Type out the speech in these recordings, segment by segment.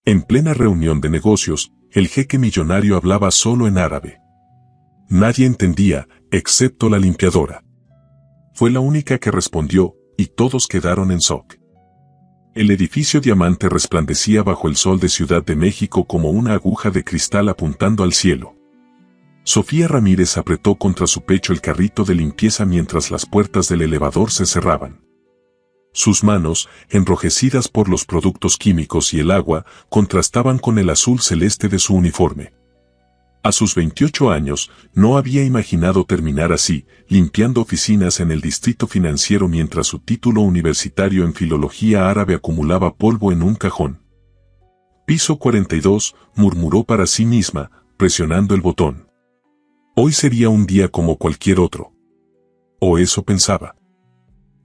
En plena reunión de negocios, el jeque millonario hablaba solo en árabe. Nadie entendía, excepto la limpiadora. Fue la única que respondió, y todos quedaron en shock. El edificio Diamante resplandecía bajo el sol de Ciudad de México como una aguja de cristal apuntando al cielo. Sofía Ramírez apretó contra su pecho el carrito de limpieza mientras las puertas del elevador se cerraban. Sus manos, enrojecidas por los productos químicos y el agua, contrastaban con el azul celeste de su uniforme. A sus 28 años, no había imaginado terminar así, limpiando oficinas en el distrito financiero mientras su título universitario en filología árabe acumulaba polvo en un cajón. Piso 42, murmuró para sí misma, presionando el botón. Hoy sería un día como cualquier otro. O eso pensaba.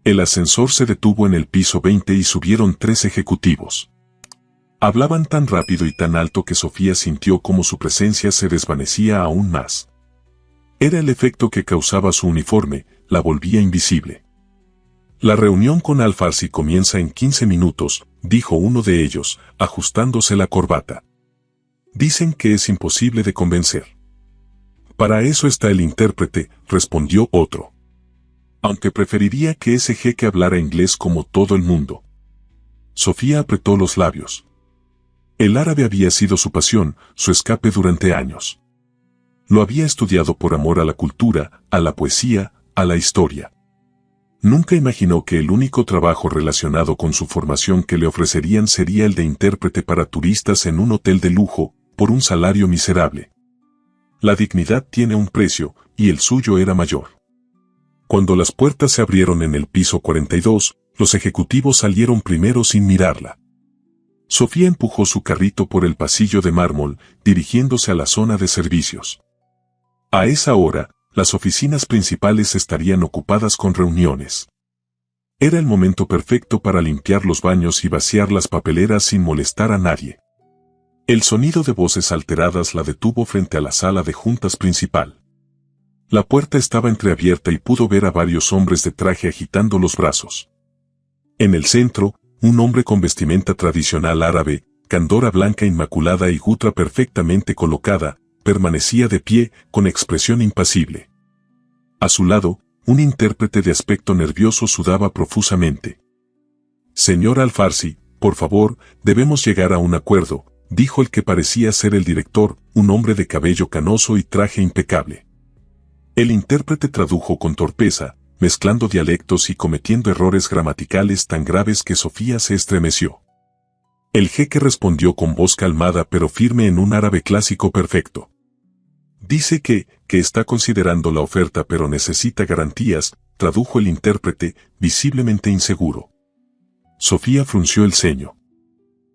El ascensor se detuvo en el piso 20 y subieron 3 ejecutivos. Hablaban tan rápido y tan alto que Sofía sintió como su presencia se desvanecía aún más. Era el efecto que causaba su uniforme, la volvía invisible. La reunión con Al-Farsi comienza en 15 minutos, dijo uno de ellos, ajustándose la corbata. Dicen que es imposible de convencer. Para eso está el intérprete, respondió otro. Aunque preferiría que ese jeque hablara inglés como todo el mundo. Sofía apretó los labios. El árabe había sido su pasión, su escape durante años. Lo había estudiado por amor a la cultura, a la poesía, a la historia. Nunca imaginó que el único trabajo relacionado con su formación que le ofrecerían sería el de intérprete para turistas en un hotel de lujo, por un salario miserable. La dignidad tiene un precio, y el suyo era mayor. Cuando las puertas se abrieron en el piso 42, los ejecutivos salieron primero sin mirarla. Sofía empujó su carrito por el pasillo de mármol, dirigiéndose a la zona de servicios. A esa hora, las oficinas principales estarían ocupadas con reuniones. Era el momento perfecto para limpiar los baños y vaciar las papeleras sin molestar a nadie. El sonido de voces alteradas la detuvo frente a la sala de juntas principal. La puerta estaba entreabierta y pudo ver a varios hombres de traje agitando los brazos. En el centro, un hombre con vestimenta tradicional árabe, candora blanca inmaculada y gutra perfectamente colocada, permanecía de pie, con expresión impasible. A su lado, un intérprete de aspecto nervioso sudaba profusamente. «Señor Al-Farsi, por favor, debemos llegar a un acuerdo», dijo el que parecía ser el director, un hombre de cabello canoso y traje impecable. El intérprete tradujo con torpeza, mezclando dialectos y cometiendo errores gramaticales tan graves que Sofía se estremeció. El jeque respondió con voz calmada pero firme en un árabe clásico perfecto. Dice que está considerando la oferta pero necesita garantías, tradujo el intérprete, visiblemente inseguro. Sofía frunció el ceño.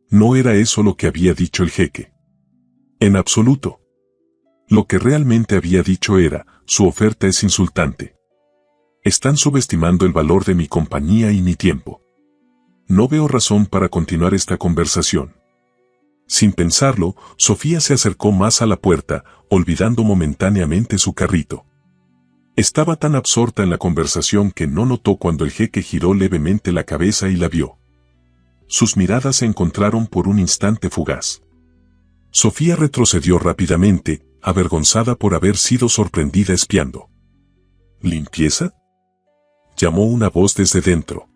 No era eso lo que había dicho el jeque. En absoluto. Lo que realmente había dicho era, su oferta es insultante. Están subestimando el valor de mi compañía y mi tiempo. No veo razón para continuar esta conversación. Sin pensarlo, Sofía se acercó más a la puerta, olvidando momentáneamente su carrito. Estaba tan absorta en la conversación que no notó cuando el jeque giró levemente la cabeza y la vio. Sus miradas se encontraron por un instante fugaz. Sofía retrocedió rápidamente, avergonzada por haber sido sorprendida espiando. ¿Limpieza?, llamó una voz desde dentro.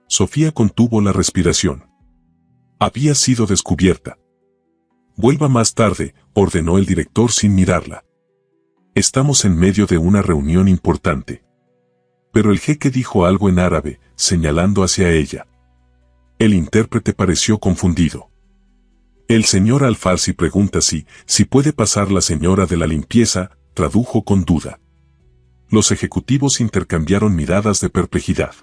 Sofía contuvo la respiración. Había sido descubierta. Vuelva más tarde, ordenó el director sin mirarla. Estamos en medio de una reunión importante. Pero el jeque dijo algo en árabe, señalando hacia ella. El intérprete pareció confundido. El señor Al-Farsi pregunta si puede pasar la señora de la limpieza, tradujo con duda. Los ejecutivos intercambiaron miradas de perplejidad.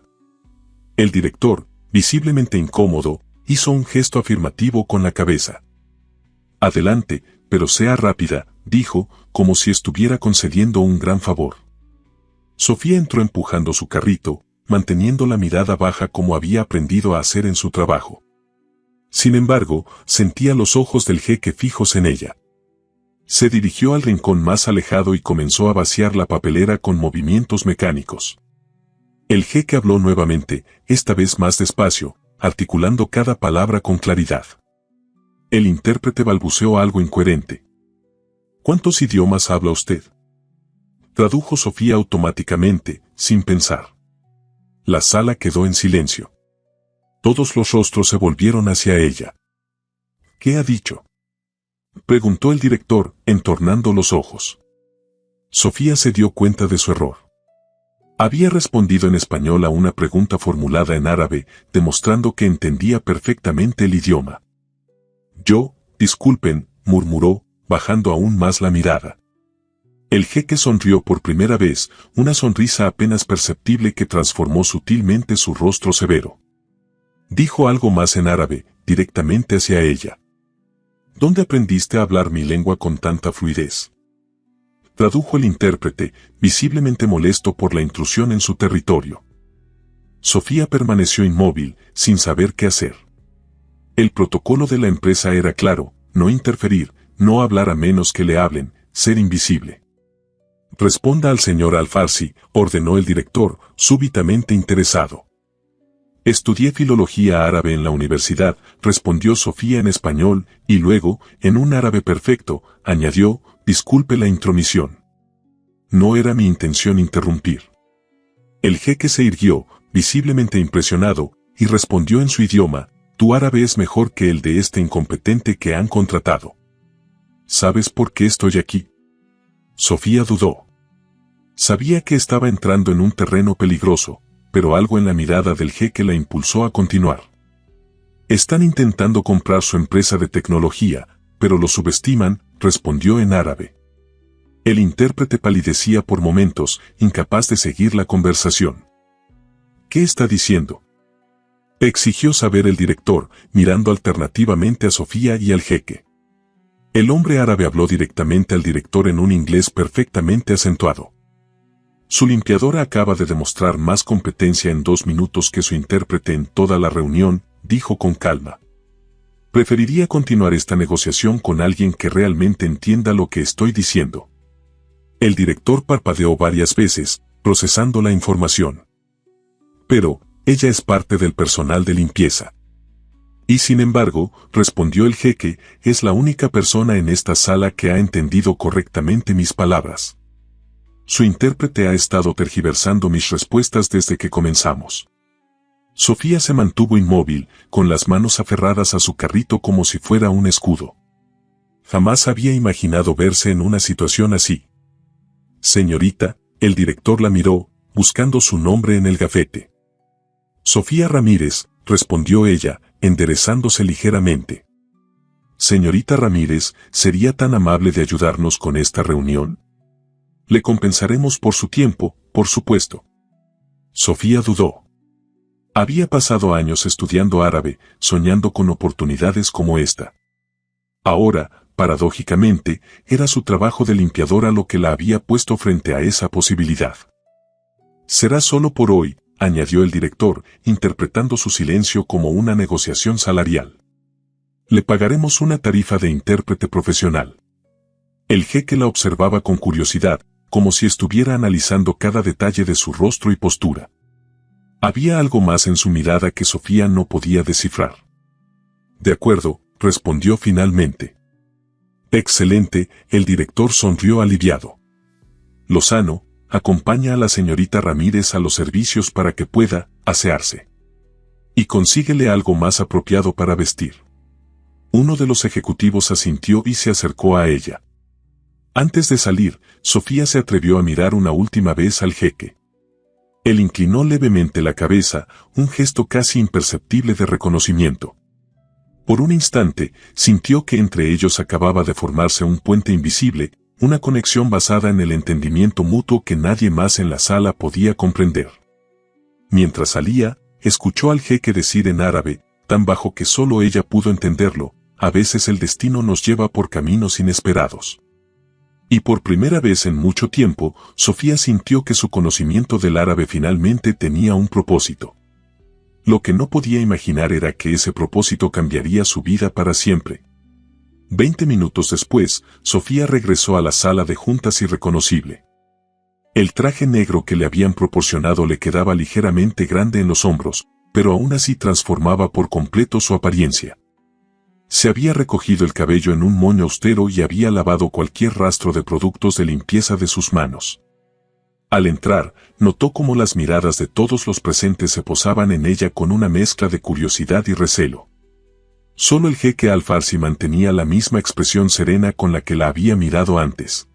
El director, visiblemente incómodo, hizo un gesto afirmativo con la cabeza. Adelante, pero sea rápida, dijo, como si estuviera concediendo un gran favor. Sofía entró empujando su carrito, manteniendo la mirada baja como había aprendido a hacer en su trabajo. Sin embargo, sentía los ojos del jeque fijos en ella. Se dirigió al rincón más alejado y comenzó a vaciar la papelera con movimientos mecánicos. El jeque habló nuevamente, esta vez más despacio, articulando cada palabra con claridad. El intérprete balbuceó algo incoherente. ¿Cuántos idiomas habla usted? Tradujo Sofía automáticamente, sin pensar. La sala quedó en silencio. Todos los rostros se volvieron hacia ella. ¿Qué ha dicho?, preguntó el director, entornando los ojos. Sofía se dio cuenta de su error. Había respondido en español a una pregunta formulada en árabe, demostrando que entendía perfectamente el idioma. Disculpen, murmuró, bajando aún más la mirada. El jeque sonrió por primera vez, una sonrisa apenas perceptible que transformó sutilmente su rostro severo. Dijo algo más en árabe, directamente hacia ella. ¿Dónde aprendiste a hablar mi lengua con tanta fluidez?, tradujo el intérprete, visiblemente molesto por la intrusión en su territorio. Sofía permaneció inmóvil, sin saber qué hacer. El protocolo de la empresa era claro: no interferir, no hablar a menos que le hablen, ser invisible. Responda al señor Al-Farsi, ordenó el director, súbitamente interesado. Estudié filología árabe en la universidad, respondió Sofía en español, y luego, en un árabe perfecto, añadió: disculpe la intromisión. No era mi intención interrumpir. El jeque se irguió, visiblemente impresionado, y respondió en su idioma: tu árabe es mejor que el de este incompetente que han contratado. ¿Sabes por qué estoy aquí? Sofía dudó. Sabía que estaba entrando en un terreno peligroso, pero algo en la mirada del jeque la impulsó a continuar. Están intentando comprar su empresa de tecnología, pero lo subestiman, respondió en árabe. El intérprete palidecía por momentos, incapaz de seguir la conversación. ¿Qué está diciendo?, exigió saber el director, mirando alternativamente a Sofía y al jeque. El hombre árabe habló directamente al director en un inglés perfectamente acentuado. Su limpiadora acaba de demostrar más competencia en 2 minutos que su intérprete en toda la reunión, dijo con calma. Preferiría continuar esta negociación con alguien que realmente entienda lo que estoy diciendo. El director parpadeó varias veces, procesando la información. Pero, ella es parte del personal de limpieza. Y sin embargo, respondió el jeque, es la única persona en esta sala que ha entendido correctamente mis palabras. Su intérprete ha estado tergiversando mis respuestas desde que comenzamos. Sofía se mantuvo inmóvil, con las manos aferradas a su carrito como si fuera un escudo. Jamás había imaginado verse en una situación así. Señorita, el director la miró, buscando su nombre en el gafete. Sofía Ramírez, respondió ella, enderezándose ligeramente. Señorita Ramírez, ¿sería tan amable de ayudarnos con esta reunión? Le compensaremos por su tiempo, por supuesto. Sofía dudó. Había pasado años estudiando árabe, soñando con oportunidades como esta. Ahora, paradójicamente, era su trabajo de limpiadora lo que la había puesto frente a esa posibilidad. Será solo por hoy, añadió el director, interpretando su silencio como una negociación salarial. Le pagaremos una tarifa de intérprete profesional. El jeque la observaba con curiosidad, como si estuviera analizando cada detalle de su rostro y postura. Había algo más en su mirada que Sofía no podía descifrar. De acuerdo, respondió finalmente. Excelente, el director sonrió aliviado. Lozano, acompaña a la señorita Ramírez a los servicios para que pueda asearse. Y consíguele algo más apropiado para vestir. Uno de los ejecutivos asintió y se acercó a ella. Antes de salir, Sofía se atrevió a mirar una última vez al jeque. Él inclinó levemente la cabeza, un gesto casi imperceptible de reconocimiento. Por un instante, sintió que entre ellos acababa de formarse un puente invisible, una conexión basada en el entendimiento mutuo que nadie más en la sala podía comprender. Mientras salía, escuchó al jeque decir en árabe, tan bajo que solo ella pudo entenderlo: a veces el destino nos lleva por caminos inesperados. Y por primera vez en mucho tiempo, Sofía sintió que su conocimiento del árabe finalmente tenía un propósito. Lo que no podía imaginar era que ese propósito cambiaría su vida para siempre. 20 minutos después, Sofía regresó a la sala de juntas irreconocible. El traje negro que le habían proporcionado le quedaba ligeramente grande en los hombros, pero aún así transformaba por completo su apariencia. Se había recogido el cabello en un moño austero y había lavado cualquier rastro de productos de limpieza de sus manos. Al entrar, notó cómo las miradas de todos los presentes se posaban en ella con una mezcla de curiosidad y recelo. Solo el jeque Al-Farsi mantenía la misma expresión serena con la que la había mirado antes.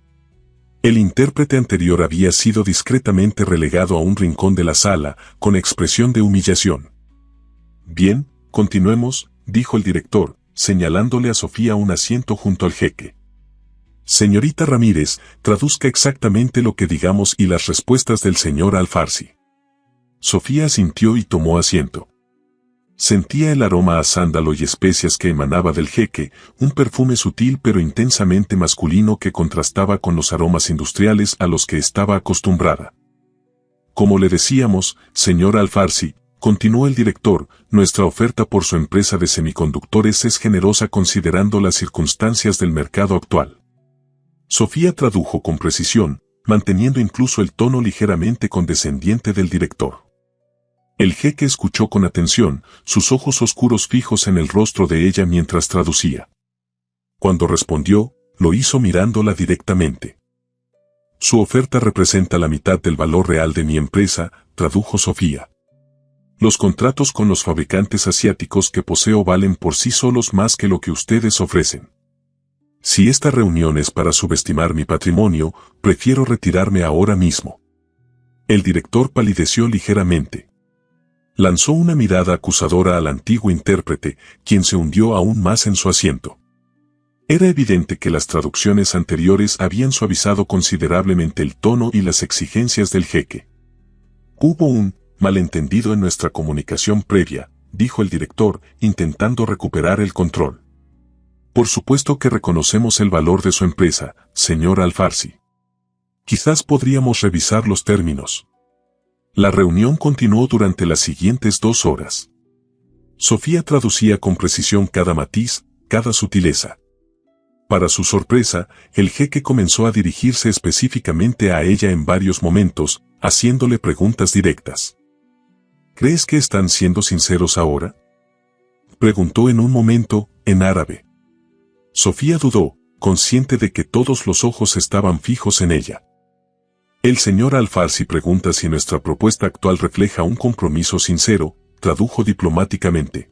El intérprete anterior había sido discretamente relegado a un rincón de la sala, con expresión de humillación. «Bien, continuemos», dijo el director, señalándole a Sofía un asiento junto al jeque. «Señorita Ramírez, traduzca exactamente lo que digamos y las respuestas del señor Al-Farsi». Sofía asintió y tomó asiento. Sentía el aroma a sándalo y especias que emanaba del jeque, un perfume sutil pero intensamente masculino que contrastaba con los aromas industriales a los que estaba acostumbrada. «Como le decíamos, señor Al-Farsi», continuó el director, «nuestra oferta por su empresa de semiconductores es generosa considerando las circunstancias del mercado actual». Sofía tradujo con precisión, manteniendo incluso el tono ligeramente condescendiente del director. El jeque escuchó con atención, sus ojos oscuros fijos en el rostro de ella mientras traducía. Cuando respondió, lo hizo mirándola directamente. «Su oferta representa la mitad del valor real de mi empresa», tradujo Sofía. «Los contratos con los fabricantes asiáticos que poseo valen por sí solos más que lo que ustedes ofrecen. Si esta reunión es para subestimar mi patrimonio, prefiero retirarme ahora mismo». El director palideció ligeramente. Lanzó una mirada acusadora al antiguo intérprete, quien se hundió aún más en su asiento. Era evidente que las traducciones anteriores habían suavizado considerablemente el tono y las exigencias del jeque. «Hubo un malentendido en nuestra comunicación previa», dijo el director, intentando recuperar el control. «Por supuesto que reconocemos el valor de su empresa, señor Al-Farsi. Quizás podríamos revisar los términos». La reunión continuó durante las siguientes 2 horas. Sofía traducía con precisión cada matiz, cada sutileza. Para su sorpresa, el jeque comenzó a dirigirse específicamente a ella en varios momentos, haciéndole preguntas directas. «¿Crees que están siendo sinceros ahora?», preguntó en un momento, en árabe. Sofía dudó, consciente de que todos los ojos estaban fijos en ella. «El señor Al-Farsi pregunta si nuestra propuesta actual refleja un compromiso sincero», tradujo diplomáticamente.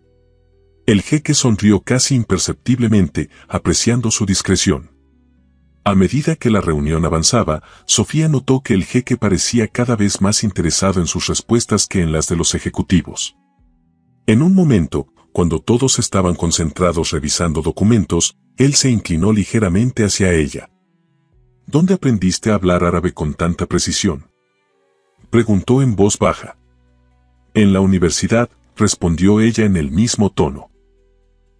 El jeque sonrió casi imperceptiblemente, apreciando su discreción. A medida que la reunión avanzaba, Sofía notó que el jeque parecía cada vez más interesado en sus respuestas que en las de los ejecutivos. En un momento, cuando todos estaban concentrados revisando documentos, él se inclinó ligeramente hacia ella. «¿Dónde aprendiste a hablar árabe con tanta precisión?», preguntó en voz baja. «En la universidad», respondió ella en el mismo tono.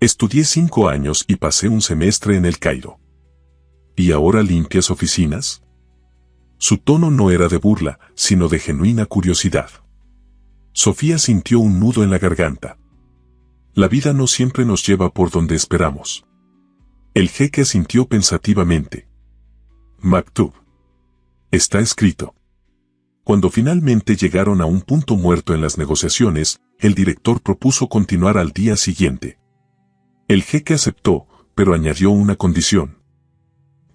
«Estudié 5 años y pasé un semestre en el Cairo». «¿Y ahora limpias oficinas?». Su tono no era de burla, sino de genuina curiosidad. Sofía sintió un nudo en la garganta. La vida no siempre nos lleva por donde esperamos. El jeque asintió pensativamente. «Maktub. Está escrito». Cuando finalmente llegaron a un punto muerto en las negociaciones, el director propuso continuar al día siguiente. El jeque aceptó, pero añadió una condición.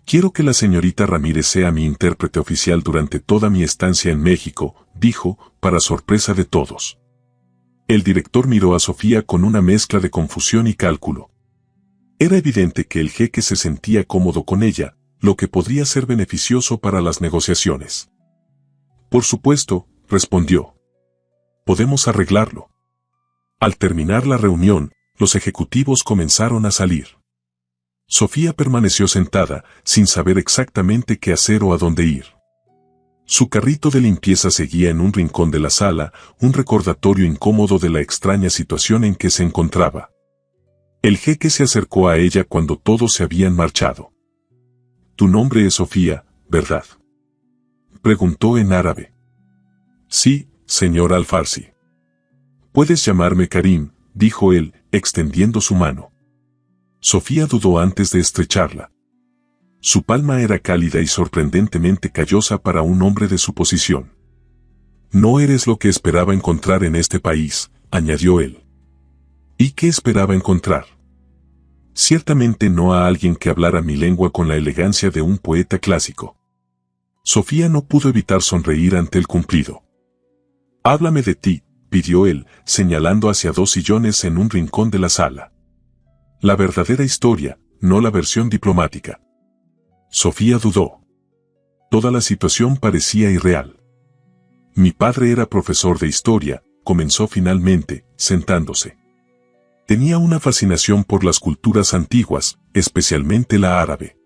«Quiero que la señorita Ramírez sea mi intérprete oficial durante toda mi estancia en México», dijo, para sorpresa de todos. El director miró a Sofía con una mezcla de confusión y cálculo. Era evidente que el jeque se sentía cómodo con ella, lo que podría ser beneficioso para las negociaciones. «Por supuesto», respondió. «Podemos arreglarlo». Al terminar la reunión, los ejecutivos comenzaron a salir. Sofía permaneció sentada, sin saber exactamente qué hacer o a dónde ir. Su carrito de limpieza seguía en un rincón de la sala, un recordatorio incómodo de la extraña situación en que se encontraba. El jeque se acercó a ella cuando todos se habían marchado. «Tu nombre es Sofía, ¿verdad?», preguntó en árabe. «Sí, señor Al-Farsi». «Puedes llamarme Karim», dijo él, extendiendo su mano. Sofía dudó antes de estrecharla. Su palma era cálida y sorprendentemente callosa para un hombre de su posición. «No eres lo que esperaba encontrar en este país», añadió él. «¿Y qué esperaba encontrar?». Ciertamente no a alguien que hablara mi lengua con la elegancia de un poeta clásico. Sofía no pudo evitar sonreír ante el cumplido. «Háblame de ti», pidió él, señalando hacia 2 sillones en un rincón de la sala. «La verdadera historia, no la versión diplomática». Sofía dudó. Toda la situación parecía irreal. «Mi padre era profesor de historia», comenzó finalmente, sentándose. «Tenía una fascinación por las culturas antiguas, especialmente la árabe.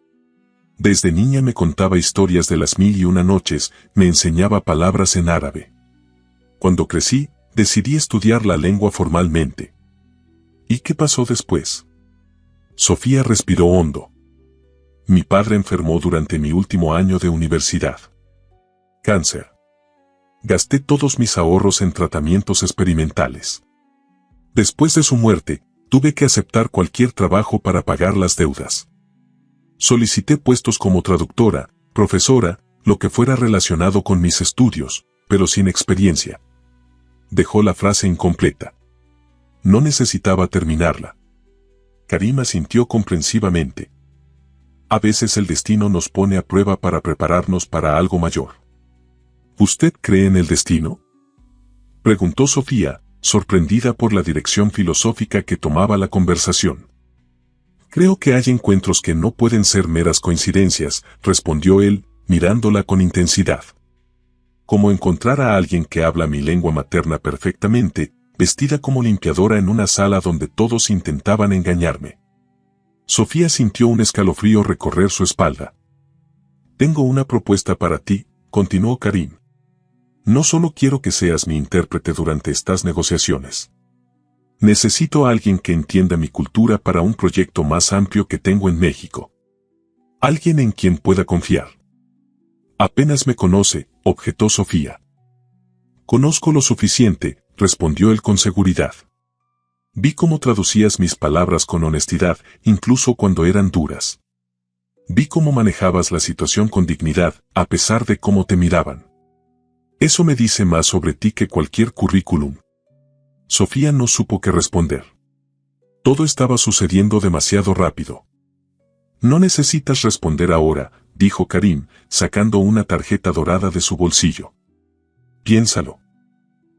Desde niña me contaba historias de las 1001 noches, me enseñaba palabras en árabe. Cuando crecí, decidí estudiar la lengua formalmente». «¿Y qué pasó después?». Sofía respiró hondo. «Mi padre enfermó durante mi último año de universidad. Cáncer. Gasté todos mis ahorros en tratamientos experimentales. Después de su muerte, tuve que aceptar cualquier trabajo para pagar las deudas. Solicité puestos como traductora, profesora, lo que fuera relacionado con mis estudios, pero sin experiencia». Dejó la frase incompleta. No necesitaba terminarla. Karim asintió comprensivamente. «A veces el destino nos pone a prueba para prepararnos para algo mayor». «¿Usted cree en el destino?», preguntó Sofía, sorprendida por la dirección filosófica que tomaba la conversación. «Creo que hay encuentros que no pueden ser meras coincidencias», respondió él, mirándola con intensidad. «Como encontrar a alguien que habla mi lengua materna perfectamente, vestida como limpiadora en una sala donde todos intentaban engañarme». Sofía sintió un escalofrío recorrer su espalda. «Tengo una propuesta para ti», continuó Karim. «No solo quiero que seas mi intérprete durante estas negociaciones. Necesito a alguien que entienda mi cultura para un proyecto más amplio que tengo en México. Alguien en quien pueda confiar». «Apenas me conoce», objetó Sofía. «Conozco lo suficiente», respondió él con seguridad. «Vi cómo traducías mis palabras con honestidad, incluso cuando eran duras. Vi cómo manejabas la situación con dignidad, a pesar de cómo te miraban. Eso me dice más sobre ti que cualquier currículum». Sofía no supo qué responder. Todo estaba sucediendo demasiado rápido. «No necesitas responder ahora», dijo Karim, sacando una tarjeta dorada de su bolsillo. «Piénsalo.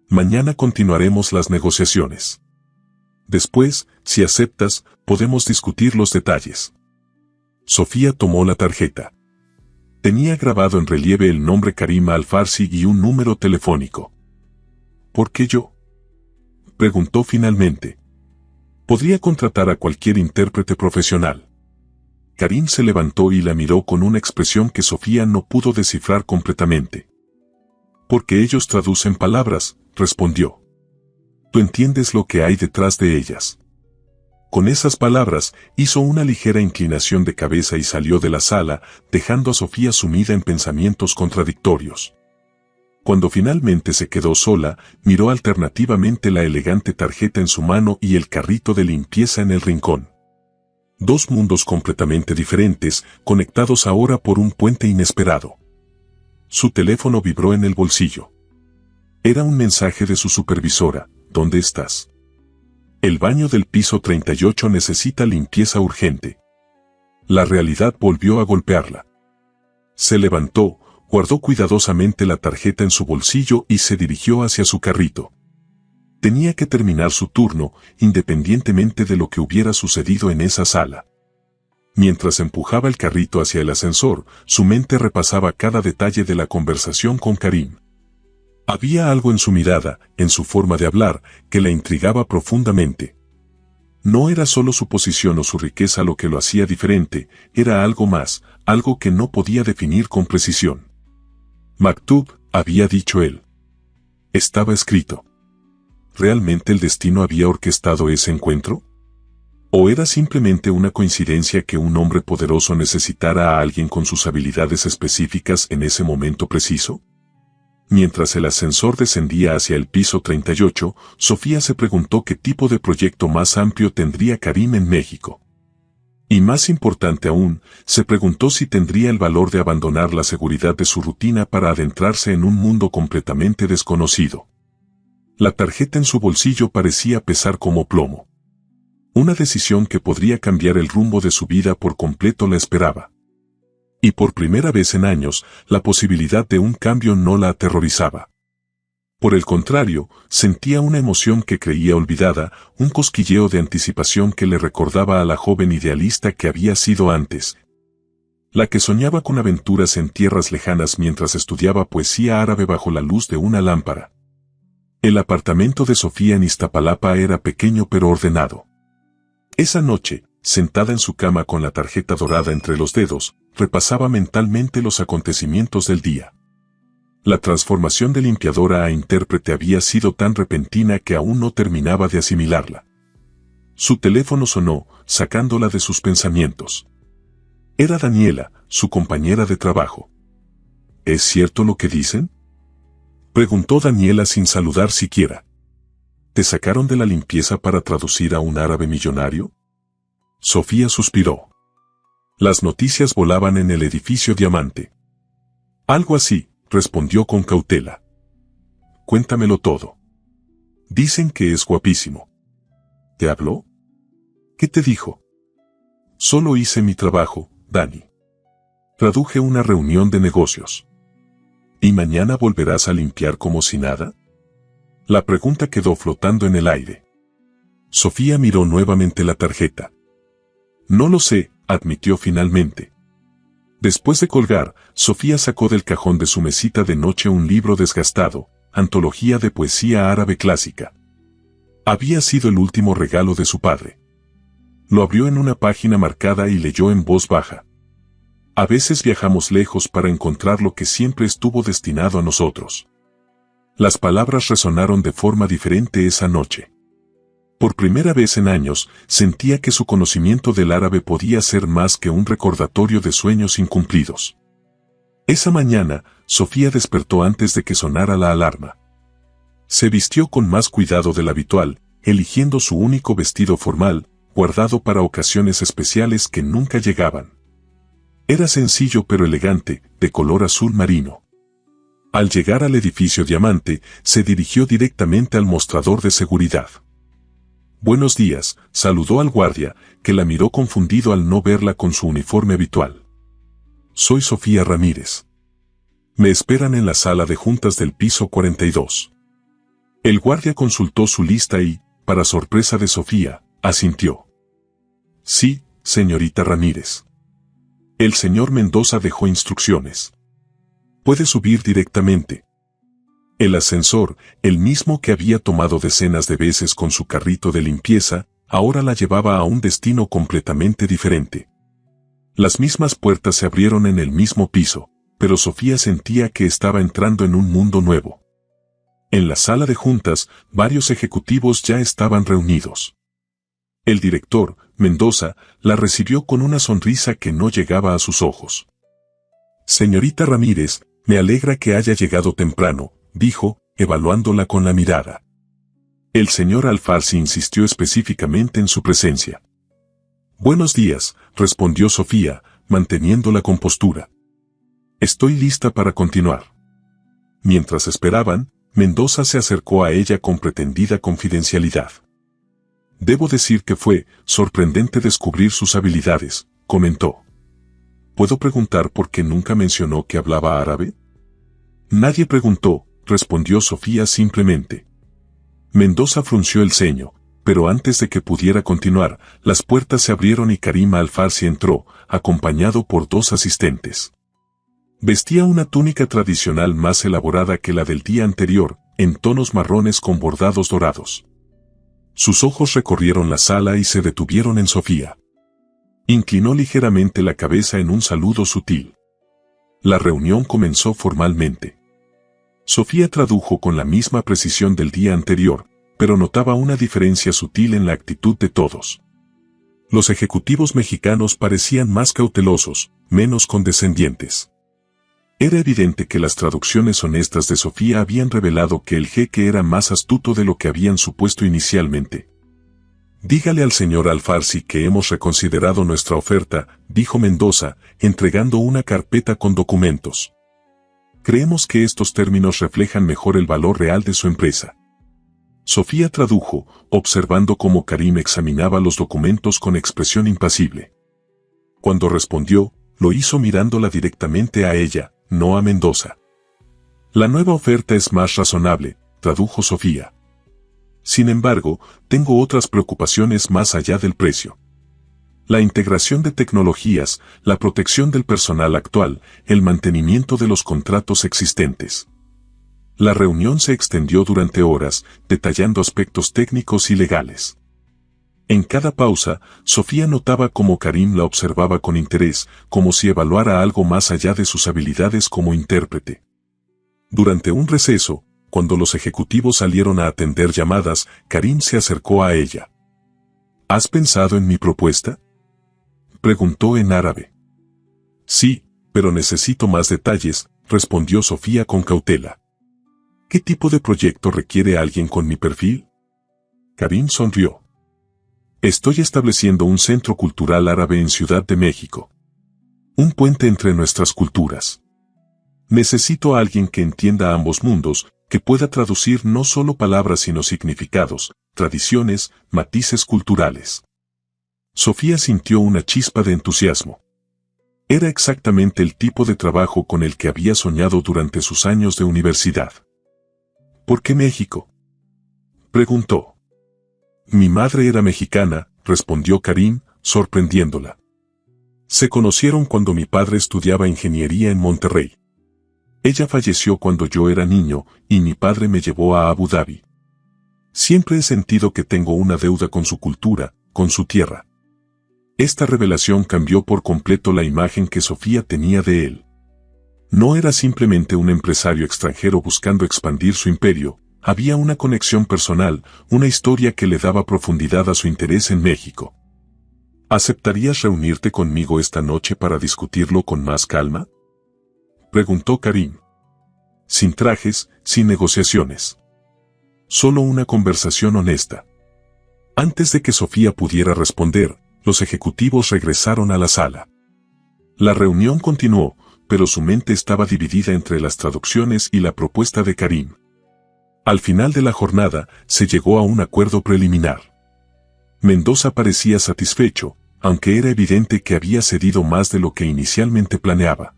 Mañana continuaremos las negociaciones. Después, si aceptas, podemos discutir los detalles». Sofía tomó la tarjeta. Tenía grabado en relieve el nombre Karim Al-Farsi y un número telefónico. «¿Por qué yo?», preguntó finalmente. «Podría contratar a cualquier intérprete profesional». Karim se levantó y la miró con una expresión que Sofía no pudo descifrar completamente. «Porque ellos traducen palabras», respondió. «Tú entiendes lo que hay detrás de ellas». Con esas palabras, hizo una ligera inclinación de cabeza y salió de la sala, dejando a Sofía sumida en pensamientos contradictorios. Cuando finalmente se quedó sola, miró alternativamente la elegante tarjeta en su mano y el carrito de limpieza en el rincón. 2 mundos completamente diferentes, conectados ahora por un puente inesperado. Su teléfono vibró en el bolsillo. Era un mensaje de su supervisora. «¿Dónde estás? El baño del piso 38 necesita limpieza urgente». La realidad volvió a golpearla. Se levantó, guardó cuidadosamente la tarjeta en su bolsillo y se dirigió hacia su carrito. Tenía que terminar su turno, independientemente de lo que hubiera sucedido en esa sala. Mientras empujaba el carrito hacia el ascensor, su mente repasaba cada detalle de la conversación con Karim. Había algo en su mirada, en su forma de hablar, que la intrigaba profundamente. No era solo su posición o su riqueza lo que lo hacía diferente, era algo más, algo que no podía definir con precisión. «Maktub», había dicho él. Estaba escrito. ¿Realmente el destino había orquestado ese encuentro? ¿O era simplemente una coincidencia que un hombre poderoso necesitara a alguien con sus habilidades específicas en ese momento preciso? Mientras el ascensor descendía hacia el piso 38, Sofía se preguntó qué tipo de proyecto más amplio tendría Karim en México. Y más importante aún, se preguntó si tendría el valor de abandonar la seguridad de su rutina para adentrarse en un mundo completamente desconocido. La tarjeta en su bolsillo parecía pesar como plomo. Una decisión que podría cambiar el rumbo de su vida por completo la esperaba. Y por primera vez en años, la posibilidad de un cambio no la aterrorizaba. Por el contrario, sentía una emoción que creía olvidada, un cosquilleo de anticipación que le recordaba a la joven idealista que había sido antes, la que soñaba con aventuras en tierras lejanas mientras estudiaba poesía árabe bajo la luz de una lámpara. El apartamento de Sofía en Iztapalapa era pequeño pero ordenado. Esa noche, sentada en su cama con la tarjeta dorada entre los dedos, repasaba mentalmente los acontecimientos del día. La transformación de limpiadora a intérprete había sido tan repentina que aún no terminaba de asimilarla. Su teléfono sonó, sacándola de sus pensamientos. Era Daniela, su compañera de trabajo. ¿Es cierto lo que dicen?, preguntó Daniela sin saludar siquiera. ¿Te sacaron de la limpieza para traducir a un árabe millonario? Sofía suspiró. Las noticias volaban en el edificio Diamante. Algo así, respondió con cautela. Cuéntamelo todo. Dicen que es guapísimo. ¿Te habló? ¿Qué te dijo? Solo hice mi trabajo, Dani. Traduje una reunión de negocios. ¿Y mañana volverás a limpiar como si nada? La pregunta quedó flotando en el aire. Sofía miró nuevamente la tarjeta. No lo sé, admitió finalmente. Después de colgar, Sofía sacó del cajón de su mesita de noche un libro desgastado, antología de poesía árabe clásica. Había sido el último regalo de su padre. Lo abrió en una página marcada y leyó en voz baja. A veces viajamos lejos para encontrar lo que siempre estuvo destinado a nosotros. Las palabras resonaron de forma diferente esa noche. Por primera vez en años, sentía que su conocimiento del árabe podía ser más que un recordatorio de sueños incumplidos. Esa mañana, Sofía despertó antes de que sonara la alarma. Se vistió con más cuidado del habitual, eligiendo su único vestido formal, guardado para ocasiones especiales que nunca llegaban. Era sencillo pero elegante, de color azul marino. Al llegar al edificio Diamante, se dirigió directamente al mostrador de seguridad. Buenos días, saludó al guardia, que la miró confundido al no verla con su uniforme habitual. Soy Sofía Ramírez. Me esperan en la sala de juntas del piso 42. El guardia consultó su lista y, para sorpresa de Sofía, asintió. Sí, señorita Ramírez. El señor Mendoza dejó instrucciones. Puede subir directamente. El ascensor, el mismo que había tomado decenas de veces con su carrito de limpieza, ahora la llevaba a un destino completamente diferente. Las mismas puertas se abrieron en el mismo piso, pero Sofía sentía que estaba entrando en un mundo nuevo. En la sala de juntas, varios ejecutivos ya estaban reunidos. El director, Mendoza, la recibió con una sonrisa que no llegaba a sus ojos. Señorita Ramírez, me alegra que haya llegado temprano, dijo, evaluándola con la mirada. El señor Alfarsi insistió específicamente en su presencia. Buenos días, respondió Sofía, manteniendo la compostura. Estoy lista para continuar. Mientras esperaban, Mendoza se acercó a ella con pretendida confidencialidad. Debo decir que fue sorprendente descubrir sus habilidades, comentó. ¿Puedo preguntar por qué nunca mencionó que hablaba árabe? Nadie preguntó, respondió Sofía simplemente. Mendoza frunció el ceño, pero antes de que pudiera continuar, las puertas se abrieron y Karima Alfarsi entró, acompañado por dos asistentes. Vestía una túnica tradicional más elaborada que la del día anterior, en tonos marrones con bordados dorados. Sus ojos recorrieron la sala y se detuvieron en Sofía. Inclinó ligeramente la cabeza en un saludo sutil. La reunión comenzó formalmente. Sofía tradujo con la misma precisión del día anterior, pero notaba una diferencia sutil en la actitud de todos. Los ejecutivos mexicanos parecían más cautelosos, menos condescendientes. Era evidente que las traducciones honestas de Sofía habían revelado que el jeque era más astuto de lo que habían supuesto inicialmente. Dígale al señor Alfarsi que hemos reconsiderado nuestra oferta, dijo Mendoza, entregando una carpeta con documentos. Creemos que estos términos reflejan mejor el valor real de su empresa. Sofía tradujo, observando cómo Karim examinaba los documentos con expresión impasible. Cuando respondió, lo hizo mirándola directamente a ella, no a Mendoza. La nueva oferta es más razonable, tradujo Sofía. Sin embargo, tengo otras preocupaciones más allá del precio. La integración de tecnologías, la protección del personal actual, el mantenimiento de los contratos existentes. La reunión se extendió durante horas, detallando aspectos técnicos y legales. En cada pausa, Sofía notaba cómo Karim la observaba con interés, como si evaluara algo más allá de sus habilidades como intérprete. Durante un receso, cuando los ejecutivos salieron a atender llamadas, Karim se acercó a ella. ¿Has pensado en mi propuesta?, preguntó en árabe. Sí, pero necesito más detalles, respondió Sofía con cautela. ¿Qué tipo de proyecto requiere alguien con mi perfil? Karim sonrió. Estoy estableciendo un centro cultural árabe en Ciudad de México. Un puente entre nuestras culturas. Necesito a alguien que entienda ambos mundos, que pueda traducir no solo palabras sino significados, tradiciones, matices culturales. Sofía sintió una chispa de entusiasmo. Era exactamente el tipo de trabajo con el que había soñado durante sus años de universidad. ¿Por qué México?, preguntó. Mi madre era mexicana, respondió Karim, sorprendiéndola. Se conocieron cuando mi padre estudiaba ingeniería en Monterrey. Ella falleció cuando yo era niño, y mi padre me llevó a Abu Dhabi. Siempre he sentido que tengo una deuda con su cultura, con su tierra. Esta revelación cambió por completo la imagen que Sofía tenía de él. No era simplemente un empresario extranjero buscando expandir su imperio, había una conexión personal, una historia que le daba profundidad a su interés en México. ¿Aceptarías reunirte conmigo esta noche para discutirlo con más calma?, preguntó Karim. Sin trajes, sin negociaciones. Solo una conversación honesta. Antes de que Sofía pudiera responder, los ejecutivos regresaron a la sala. La reunión continuó, pero su mente estaba dividida entre las traducciones y la propuesta de Karim. Al final de la jornada, se llegó a un acuerdo preliminar. Mendoza parecía satisfecho, aunque era evidente que había cedido más de lo que inicialmente planeaba.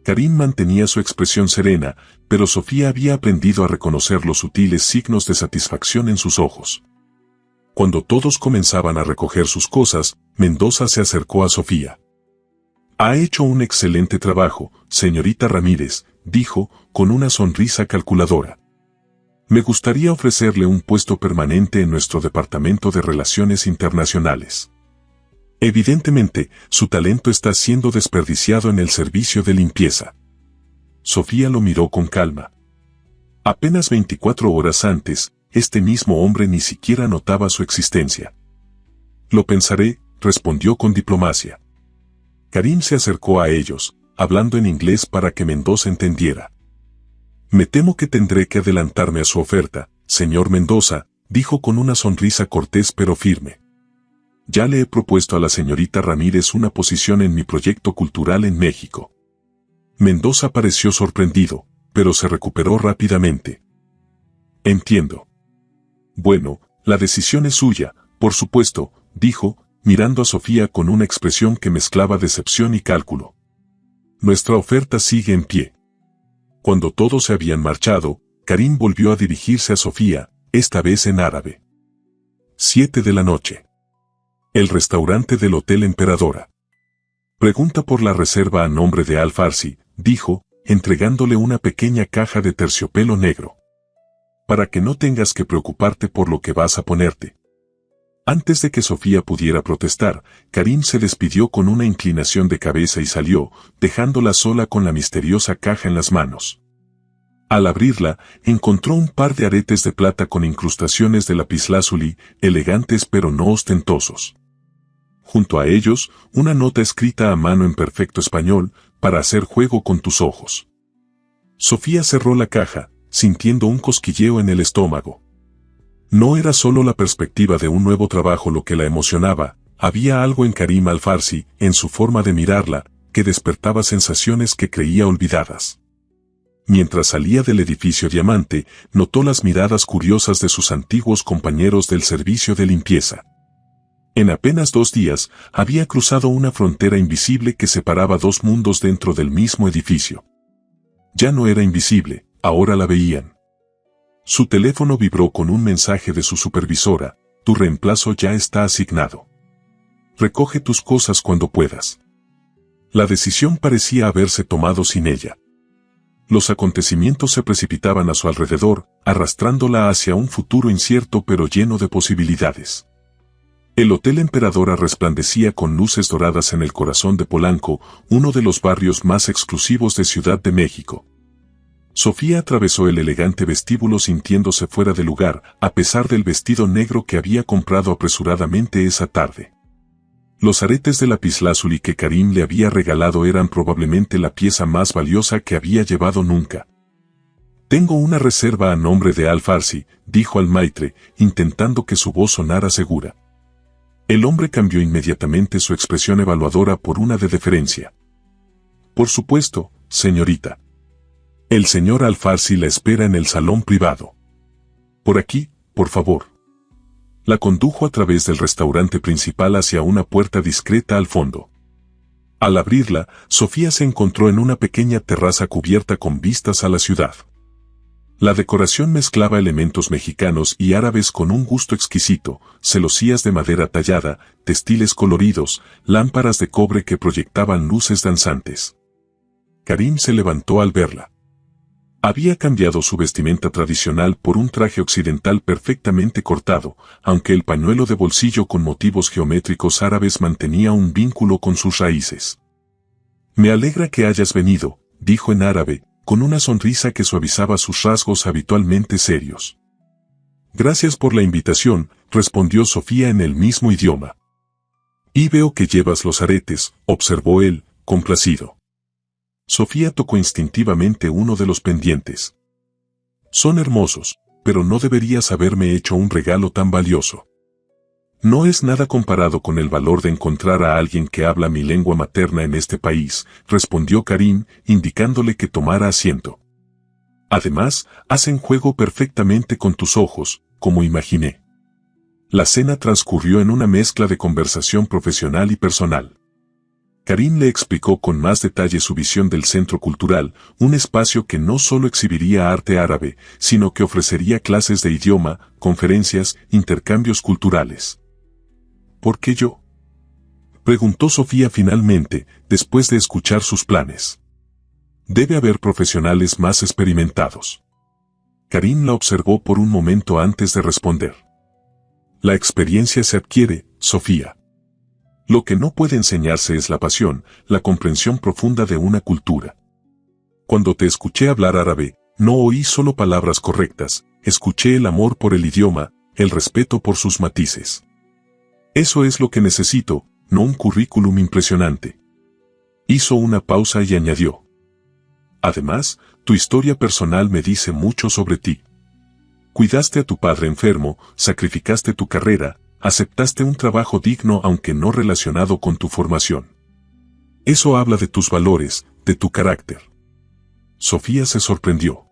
Karim mantenía su expresión serena, pero Sofía había aprendido a reconocer los sutiles signos de satisfacción en sus ojos. Cuando todos comenzaban a recoger sus cosas, Mendoza se acercó a Sofía. Ha hecho un excelente trabajo, señorita Ramírez, dijo, con una sonrisa calculadora. Me gustaría ofrecerle un puesto permanente en nuestro Departamento de Relaciones Internacionales. Evidentemente, su talento está siendo desperdiciado en el servicio de limpieza. Sofía lo miró con calma. Apenas 24 horas antes, este mismo hombre ni siquiera notaba su existencia. Lo pensaré, respondió con diplomacia. Karim se acercó a ellos, hablando en inglés para que Mendoza entendiera. Me temo que tendré que adelantarme a su oferta, señor Mendoza, dijo con una sonrisa cortés pero firme. Ya le he propuesto a la señorita Ramírez una posición en mi proyecto cultural en México. Mendoza pareció sorprendido, pero se recuperó rápidamente. Entiendo. Bueno, la decisión es suya, por supuesto, dijo, mirando a Sofía con una expresión que mezclaba decepción y cálculo. Nuestra oferta sigue en pie. Cuando todos se habían marchado, Karim volvió a dirigirse a Sofía, esta vez en árabe. 7 de la noche. El restaurante del Hotel Emperadora. Pregunta por la reserva a nombre de Al-Farsi, dijo, entregándole una pequeña caja de terciopelo negro. Para que no tengas que preocuparte por lo que vas a ponerte. Antes de que Sofía pudiera protestar, Karim se despidió con una inclinación de cabeza y salió, dejándola sola con la misteriosa caja en las manos. Al abrirla, encontró un par de aretes de plata con incrustaciones de lapislázuli, elegantes pero no ostentosos. Junto a ellos, una nota escrita a mano en perfecto español, para hacer juego con tus ojos. Sofía cerró la caja, sintiendo un cosquilleo en el estómago. No era solo la perspectiva de un nuevo trabajo lo que la emocionaba, había algo en Karim Al-Farsi, en su forma de mirarla, que despertaba sensaciones que creía olvidadas. Mientras salía del edificio Diamante, notó las miradas curiosas de sus antiguos compañeros del servicio de limpieza. En apenas 2 días, había cruzado una frontera invisible que separaba 2 mundos dentro del mismo edificio. Ya no era invisible, ahora la veían. Su teléfono vibró con un mensaje de su supervisora: tu reemplazo ya está asignado. Recoge tus cosas cuando puedas. La decisión parecía haberse tomado sin ella. Los acontecimientos se precipitaban a su alrededor, arrastrándola hacia un futuro incierto pero lleno de posibilidades. El Hotel Emperadora resplandecía con luces doradas en el corazón de Polanco, uno de los barrios más exclusivos de Ciudad de México. Sofía atravesó el elegante vestíbulo sintiéndose fuera de lugar, a pesar del vestido negro que había comprado apresuradamente esa tarde. Los aretes de lapislázuli que Karim le había regalado eran probablemente la pieza más valiosa que había llevado nunca. «Tengo una reserva a nombre de Al-Farsi», dijo al maitre, intentando que su voz sonara segura. El hombre cambió inmediatamente su expresión evaluadora por una de deferencia. «Por supuesto, señorita. El señor Al-Farsi la espera en el salón privado. Por aquí, por favor». La condujo a través del restaurante principal hacia una puerta discreta al fondo. Al abrirla, Sofía se encontró en una pequeña terraza cubierta con vistas a la ciudad. La decoración mezclaba elementos mexicanos y árabes con un gusto exquisito: celosías de madera tallada, textiles coloridos, lámparas de cobre que proyectaban luces danzantes. Karim se levantó al verla. Había cambiado su vestimenta tradicional por un traje occidental perfectamente cortado, aunque el pañuelo de bolsillo con motivos geométricos árabes mantenía un vínculo con sus raíces. «Me alegra que hayas venido», dijo en árabe, con una sonrisa que suavizaba sus rasgos habitualmente serios. «Gracias por la invitación», respondió Sofía en el mismo idioma. «Y veo que llevas los aretes», observó él, complacido. Sofía tocó instintivamente uno de los pendientes. «Son hermosos, pero no deberías haberme hecho un regalo tan valioso». «No es nada comparado con el valor de encontrar a alguien que habla mi lengua materna en este país», respondió Karim, indicándole que tomara asiento. «Además, hacen juego perfectamente con tus ojos, como imaginé». La cena transcurrió en una mezcla de conversación profesional y personal. Karim le explicó con más detalle su visión del Centro Cultural, un espacio que no solo exhibiría arte árabe, sino que ofrecería clases de idioma, conferencias, intercambios culturales. «¿Por qué yo?», preguntó Sofía finalmente, después de escuchar sus planes. «Debe haber profesionales más experimentados». Karim la observó por un momento antes de responder. «La experiencia se adquiere, Sofía. Lo que no puede enseñarse es la pasión, la comprensión profunda de una cultura. Cuando te escuché hablar árabe, no oí solo palabras correctas, escuché el amor por el idioma, el respeto por sus matices. Eso es lo que necesito, no un currículum impresionante». Hizo una pausa y añadió: «Además, tu historia personal me dice mucho sobre ti. Cuidaste a tu padre enfermo, sacrificaste tu carrera, aceptaste un trabajo digno aunque no relacionado con tu formación. Eso habla de tus valores, de tu carácter». Sofía se sorprendió.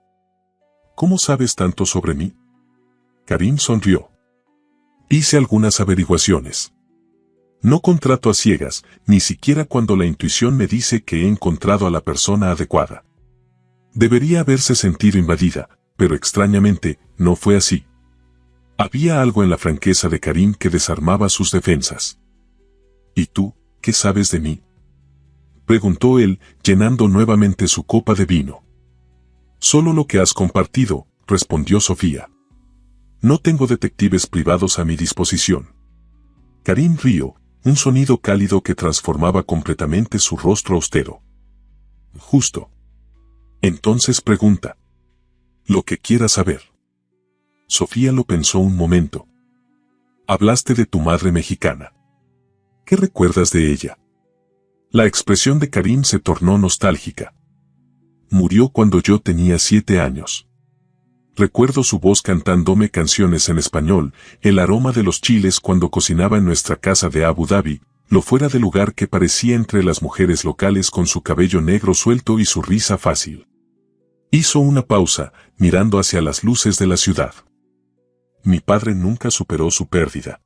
«¿Cómo sabes tanto sobre mí?». Karim sonrió. «Hice algunas averiguaciones. No contrato a ciegas, ni siquiera cuando la intuición me dice que he encontrado a la persona adecuada». Debería haberse sentido invadida, pero extrañamente, no fue así. Había algo en la franqueza de Karim que desarmaba sus defensas. «¿Y tú, qué sabes de mí?», preguntó él, llenando nuevamente su copa de vino. «Solo lo que has compartido», respondió Sofía. «No tengo detectives privados a mi disposición». Karim rió, un sonido cálido que transformaba completamente su rostro austero. «Justo. Entonces pregunta. Lo que quieras saber». Sofía lo pensó un momento. «Hablaste de tu madre mexicana. ¿Qué recuerdas de ella?». La expresión de Karim se tornó nostálgica. «Murió cuando yo tenía 7 años. Recuerdo su voz cantándome canciones en español, el aroma de los chiles cuando cocinaba en nuestra casa de Abu Dhabi, lo fuera de lugar que parecía entre las mujeres locales con su cabello negro suelto y su risa fácil. Hizo una pausa, mirando hacia las luces de la ciudad. Mi padre nunca superó su pérdida.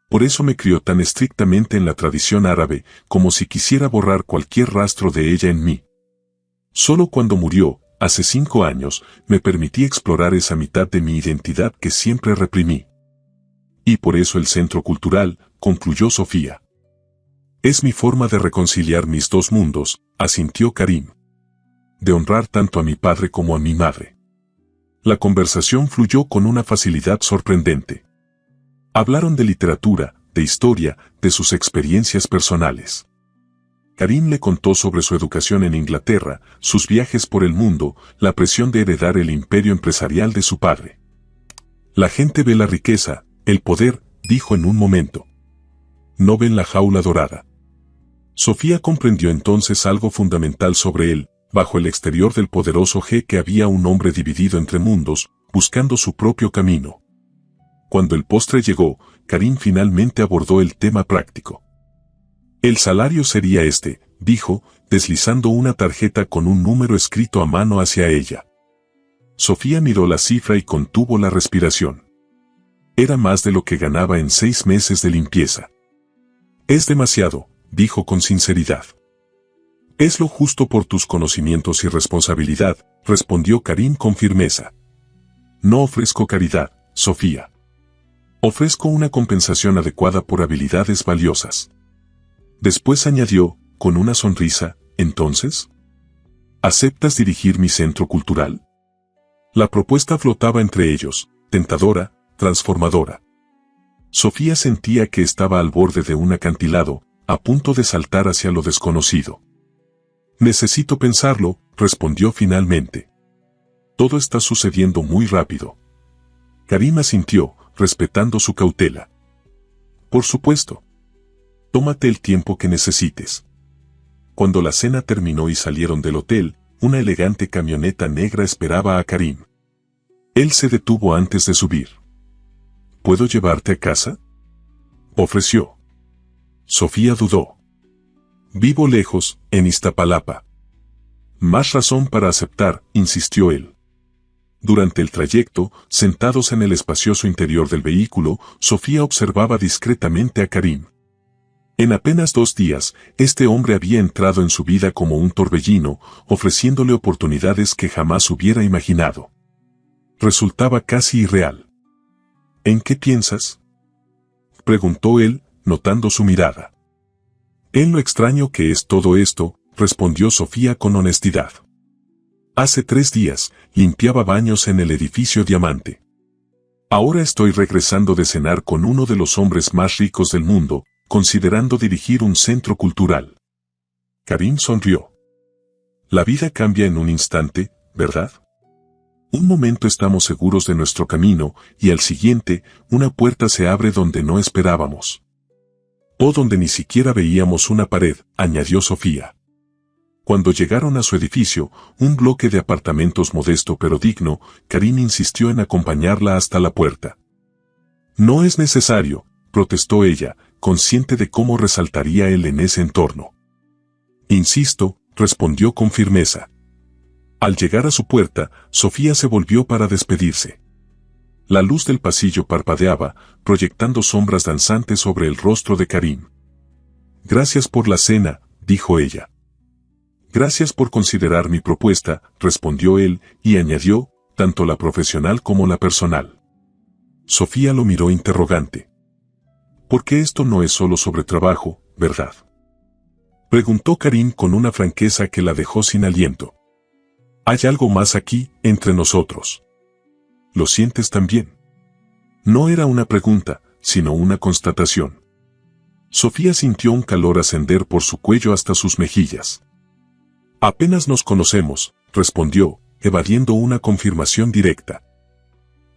Por eso me crió tan estrictamente en la tradición árabe, como si quisiera borrar cualquier rastro de ella en mí. Solo cuando murió, hace 5 años, me permití explorar esa mitad de mi identidad que siempre reprimí. Y por eso el centro cultural, concluyó Sofía. Es mi forma de reconciliar mis dos mundos, asintió Karim. De honrar tanto a mi padre como a mi madre. La conversación fluyó con una facilidad sorprendente. Hablaron de literatura, de historia, de sus experiencias personales. Karim le contó sobre su educación en Inglaterra, sus viajes por el mundo, la presión de heredar el imperio empresarial de su padre. La gente ve la riqueza, el poder, dijo en un momento. No ven la jaula dorada. Sofía comprendió entonces algo fundamental sobre él. Bajo el exterior del poderoso jeque había un hombre dividido entre mundos, buscando su propio camino. Cuando el postre llegó, Karim finalmente abordó el tema práctico. El salario sería este, dijo, deslizando una tarjeta con un número escrito a mano hacia ella. Sofía miró la cifra y contuvo la respiración. Era más de lo que ganaba en 6 meses de limpieza. Es demasiado, dijo con sinceridad. Es lo justo por tus conocimientos y responsabilidad, respondió Karim con firmeza. No ofrezco caridad, Sofía. Ofrezco una compensación adecuada por habilidades valiosas. Después añadió, con una sonrisa, ¿entonces? ¿Aceptas dirigir mi centro cultural? La propuesta flotaba entre ellos, tentadora, transformadora. Sofía sentía que estaba al borde de un acantilado, a punto de saltar hacia lo desconocido. Necesito pensarlo, respondió finalmente. Todo está sucediendo muy rápido. Karim asintió, respetando su cautela. Por supuesto. Tómate el tiempo que necesites. Cuando la cena terminó y salieron del hotel, una elegante camioneta negra esperaba a Karim. Él se detuvo antes de subir. ¿Puedo llevarte a casa?, ofreció. Sofía dudó. Vivo lejos, en Iztapalapa. Más razón para aceptar, insistió él. Durante el trayecto, sentados en el espacioso interior del vehículo, Sofía observaba discretamente a Karim. En apenas 2 días, este hombre había entrado en su vida como un torbellino, ofreciéndole oportunidades que jamás hubiera imaginado. Resultaba casi irreal. ¿En qué piensas?, preguntó él, notando su mirada. En lo extraño que es todo esto, respondió Sofía con honestidad. Hace 3 días, limpiaba baños en el edificio Diamante. Ahora estoy regresando de cenar con uno de los hombres más ricos del mundo, considerando dirigir un centro cultural. Karim sonrió. La vida cambia en un instante, ¿verdad? Un momento estamos seguros de nuestro camino, y al siguiente, una puerta se abre donde no esperábamos. O donde ni siquiera veíamos una pared, añadió Sofía. Cuando llegaron a su edificio, un bloque de apartamentos modesto pero digno, Karim insistió en acompañarla hasta la puerta. No es necesario, protestó ella, consciente de cómo resaltaría él en ese entorno. Insisto, respondió con firmeza. Al llegar a su puerta, Sofía se volvió para despedirse. La luz del pasillo parpadeaba, proyectando sombras danzantes sobre el rostro de Karim. Gracias por la cena, dijo ella. Gracias por considerar mi propuesta, respondió él, y añadió, tanto la profesional como la personal. Sofía lo miró interrogante. Porque esto no es solo sobre trabajo, ¿verdad?, preguntó Karim con una franqueza que la dejó sin aliento. Hay algo más aquí, entre nosotros. ¿Lo sientes también? No era una pregunta, sino una constatación. Sofía sintió un calor ascender por su cuello hasta sus mejillas. Apenas nos conocemos, respondió, evadiendo una confirmación directa.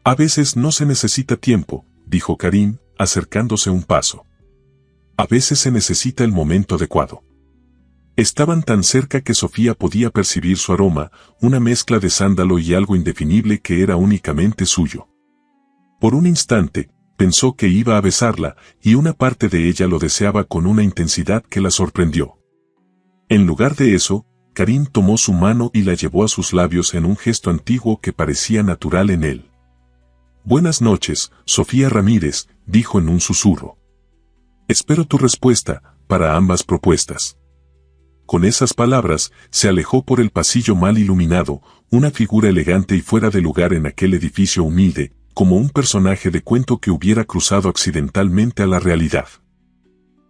A veces no se necesita tiempo, dijo Karim, acercándose un paso. A veces se necesita el momento adecuado. Estaban tan cerca que Sofía podía percibir su aroma, una mezcla de sándalo y algo indefinible que era únicamente suyo. Por un instante, pensó que iba a besarla, y una parte de ella lo deseaba con una intensidad que la sorprendió. En lugar de eso, Karim tomó su mano y la llevó a sus labios en un gesto antiguo que parecía natural en él. «Buenas noches, Sofía Ramírez», dijo en un susurro. «Espero tu respuesta para ambas propuestas». Con esas palabras, se alejó por el pasillo mal iluminado, una figura elegante y fuera de lugar en aquel edificio humilde, como un personaje de cuento que hubiera cruzado accidentalmente a la realidad.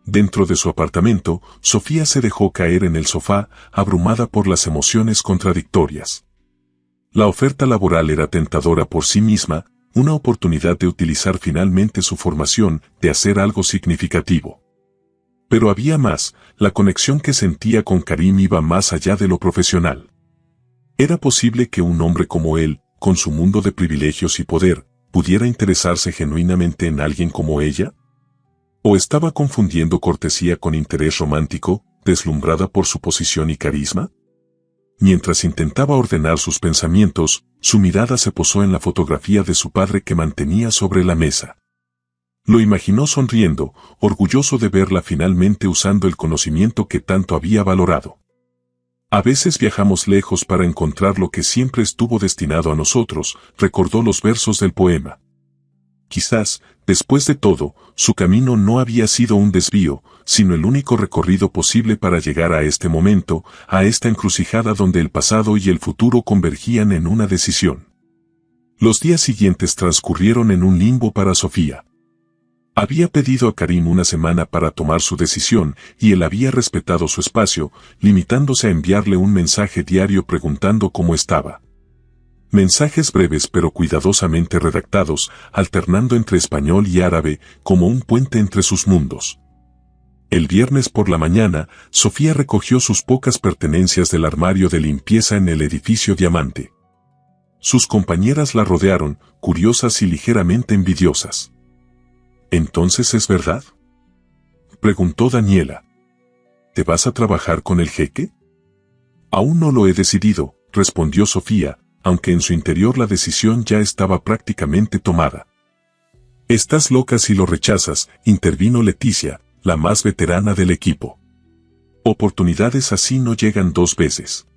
Dentro de su apartamento, Sofía se dejó caer en el sofá, abrumada por las emociones contradictorias. La oferta laboral era tentadora por sí misma, una oportunidad de utilizar finalmente su formación, de hacer algo significativo. Pero había más, la conexión que sentía con Karim iba más allá de lo profesional. ¿Era posible que un hombre como él, con su mundo de privilegios y poder, pudiera interesarse genuinamente en alguien como ella? ¿O estaba confundiendo cortesía con interés romántico, deslumbrada por su posición y carisma? Mientras intentaba ordenar sus pensamientos, su mirada se posó en la fotografía de su padre que mantenía sobre la mesa. Lo imaginó sonriendo, orgulloso de verla finalmente usando el conocimiento que tanto había valorado. A veces viajamos lejos para encontrar lo que siempre estuvo destinado a nosotros, recordó los versos del poema. Quizás, después de todo, su camino no había sido un desvío, sino el único recorrido posible para llegar a este momento, a esta encrucijada donde el pasado y el futuro convergían en una decisión. Los días siguientes transcurrieron en un limbo para Sofía. Había pedido a Karim una semana para tomar su decisión y él había respetado su espacio, limitándose a enviarle un mensaje diario preguntando cómo estaba. Mensajes breves pero cuidadosamente redactados, alternando entre español y árabe, como un puente entre sus mundos. El viernes por la mañana, Sofía recogió sus pocas pertenencias del armario de limpieza en el edificio Diamante. Sus compañeras la rodearon, curiosas y ligeramente envidiosas. ¿Entonces es verdad?, preguntó Daniela. ¿Te vas a trabajar con el jeque? Aún no lo he decidido, respondió Sofía, aunque en su interior la decisión ya estaba prácticamente tomada. Estás loca si lo rechazas, intervino Leticia, la más veterana del equipo. Oportunidades así no llegan dos veces.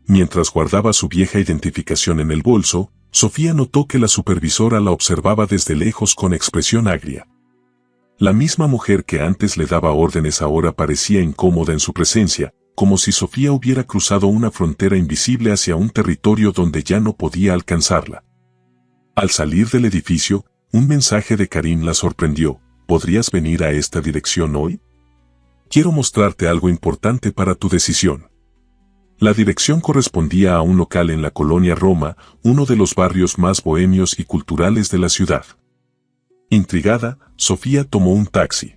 Mientras guardaba su vieja identificación en el bolso, Sofía notó que la supervisora la observaba desde lejos con expresión agria. La misma mujer que antes le daba órdenes ahora parecía incómoda en su presencia, como si Sofía hubiera cruzado una frontera invisible hacia un territorio donde ya no podía alcanzarla. Al salir del edificio, un mensaje de Karim la sorprendió. ¿Podrías venir a esta dirección hoy? Quiero mostrarte algo importante para tu decisión. La dirección correspondía a un local en la colonia Roma, uno de los barrios más bohemios y culturales de la ciudad. Intrigada, Sofía tomó un taxi.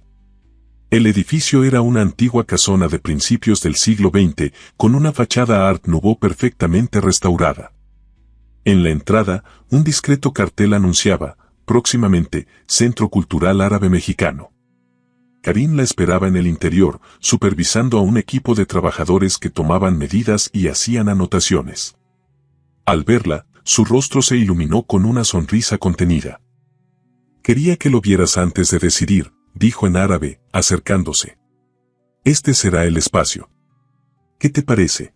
El edificio era una antigua casona de principios del siglo XX, con una fachada Art Nouveau perfectamente restaurada. En la entrada, un discreto cartel anunciaba, próximamente, Centro Cultural Árabe Mexicano. Karim la esperaba en el interior, supervisando a un equipo de trabajadores que tomaban medidas y hacían anotaciones. Al verla, su rostro se iluminó con una sonrisa contenida. Quería que lo vieras antes de decidir, dijo en árabe, acercándose. Este será el espacio. ¿Qué te parece?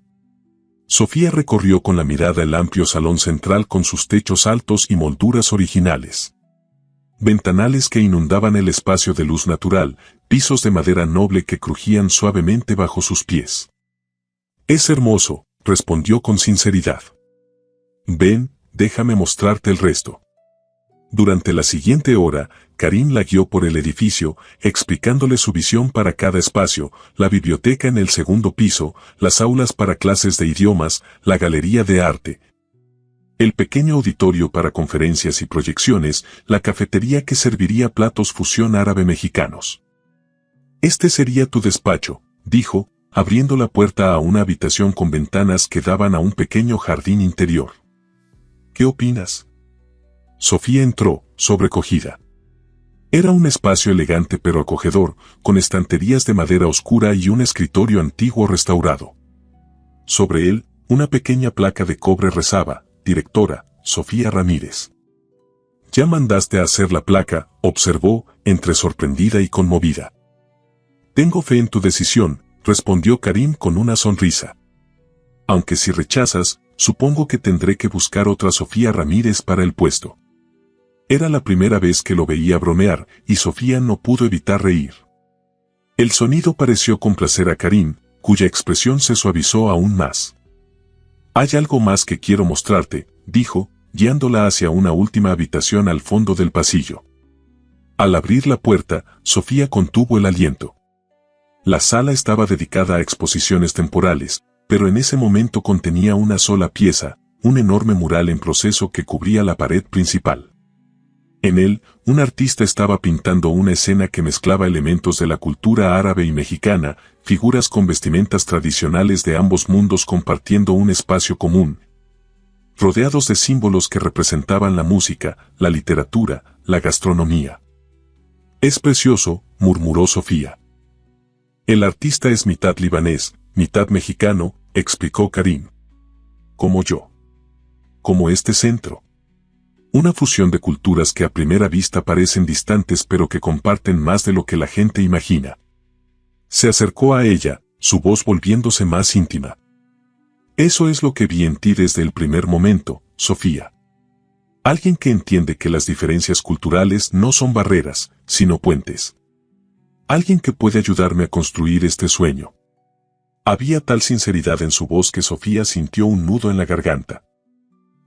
Sofía recorrió con la mirada el amplio salón central con sus techos altos y molduras originales. Ventanales que inundaban el espacio de luz natural, pisos de madera noble que crujían suavemente bajo sus pies. Es hermoso, respondió con sinceridad. Ven, déjame mostrarte el resto. Durante la siguiente hora, Karim la guió por el edificio, explicándole su visión para cada espacio, la biblioteca en el segundo piso, las aulas para clases de idiomas, la galería de arte, el pequeño auditorio para conferencias y proyecciones, la cafetería que serviría platos fusión árabe-mexicanos. Este sería tu despacho, dijo, abriendo la puerta a una habitación con ventanas que daban a un pequeño jardín interior. ¿Qué opinas? Sofía entró, sobrecogida. Era un espacio elegante pero acogedor, con estanterías de madera oscura y un escritorio antiguo restaurado. Sobre él, una pequeña placa de cobre rezaba, Directora, Sofía Ramírez. Ya mandaste a hacer la placa, observó, entre sorprendida y conmovida. Tengo fe en tu decisión, respondió Karim con una sonrisa. aunque si rechazas, supongo que tendré que buscar otra Sofía Ramírez para el puesto. Era la primera vez que lo veía bromear, y Sofía no pudo evitar reír. El sonido pareció complacer a Karim, cuya expresión se suavizó aún más. Hay algo más que quiero mostrarte, dijo, guiándola hacia una última habitación al fondo del pasillo. Al abrir la puerta, Sofía contuvo el aliento. La sala estaba dedicada a exposiciones temporales, pero en ese momento contenía una sola pieza, un enorme mural en proceso que cubría la pared principal. En él, un artista estaba pintando una escena que mezclaba elementos de la cultura árabe y mexicana, figuras con vestimentas tradicionales de ambos mundos compartiendo un espacio común, rodeados de símbolos que representaban la música, la literatura, la gastronomía. «Es precioso», murmuró Sofía. «El artista es mitad libanés, mitad mexicano», explicó Karim. «Como yo. Como este centro. Una fusión de culturas que a primera vista parecen distantes pero que comparten más de lo que la gente imagina». Se acercó a ella, su voz volviéndose más íntima. «Eso es lo que vi en ti desde el primer momento, Sofía. Alguien que entiende que las diferencias culturales no son barreras, sino puentes. Alguien que puede ayudarme a construir este sueño». Había tal sinceridad en su voz que Sofía sintió un nudo en la garganta.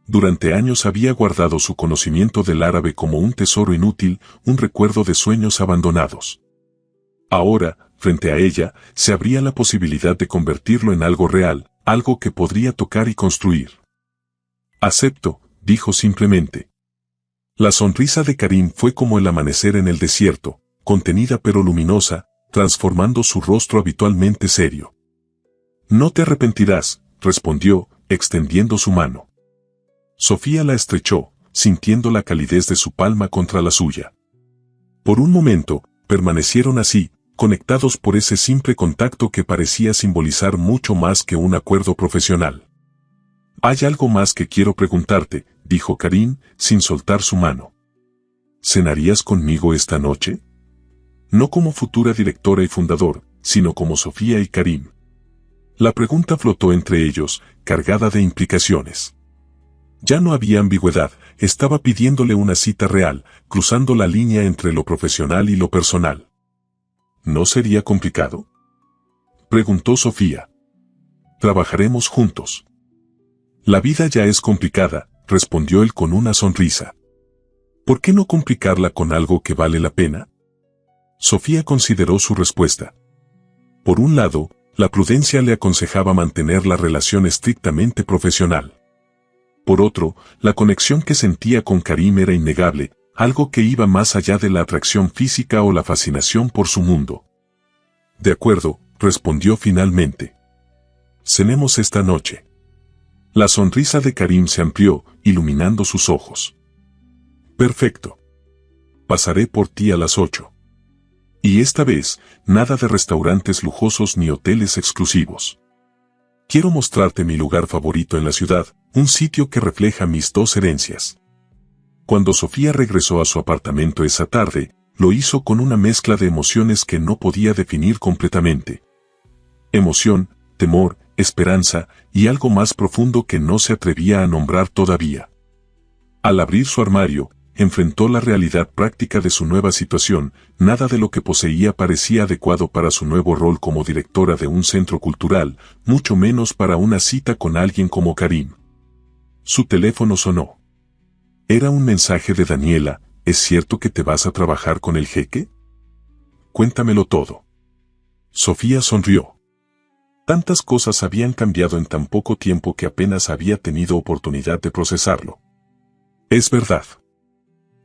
Durante años había guardado su conocimiento del árabe como un tesoro inútil, un recuerdo de sueños abandonados. Ahora, frente a ella, se abría la posibilidad de convertirlo en algo real, algo que podría tocar y construir. «Acepto», dijo simplemente. La sonrisa de Karim fue como el amanecer en el desierto, contenida pero luminosa, transformando su rostro habitualmente serio. «No te arrepentirás», respondió, extendiendo su mano. Sofía la estrechó, sintiendo la calidez de su palma contra la suya. Por un momento, permanecieron así, conectados por ese simple contacto que parecía simbolizar mucho más que un acuerdo profesional. «Hay algo más que quiero preguntarte», dijo Karim, sin soltar su mano. «¿Cenarías conmigo esta noche? No como futura directora y fundador, sino como Sofía y Karim». La pregunta flotó entre ellos, cargada de implicaciones. Ya no había ambigüedad, estaba pidiéndole una cita real, cruzando la línea entre lo profesional y lo personal. «¿No sería complicado?», preguntó Sofía. «Trabajaremos juntos». «La vida ya es complicada», respondió él con una sonrisa. «¿Por qué no complicarla con algo que vale la pena?». Sofía consideró su respuesta. Por un lado, la prudencia le aconsejaba mantener la relación estrictamente profesional. Por otro, la conexión que sentía con Karim era innegable, algo que iba más allá de la atracción física o la fascinación por su mundo. «De acuerdo», respondió finalmente. «Cenemos esta noche». La sonrisa de Karim se amplió, iluminando sus ojos. «Perfecto. Pasaré por ti a las 8. Y esta vez, nada de restaurantes lujosos ni hoteles exclusivos. Quiero mostrarte mi lugar favorito en la ciudad, un sitio que refleja mis dos herencias». Cuando Sofía regresó a su apartamento esa tarde, lo hizo con una mezcla de emociones que no podía definir completamente. Emoción, temor, esperanza y algo más profundo que no se atrevía a nombrar todavía. Al abrir su armario, enfrentó la realidad práctica de su nueva situación, nada de lo que poseía parecía adecuado para su nuevo rol como directora de un centro cultural, mucho menos para una cita con alguien como Karim. Su teléfono sonó. Era un mensaje de Daniela. «¿Es cierto que te vas a trabajar con el jeque? Cuéntamelo todo». Sofía sonrió. Tantas cosas habían cambiado en tan poco tiempo que apenas había tenido oportunidad de procesarlo. «Es verdad.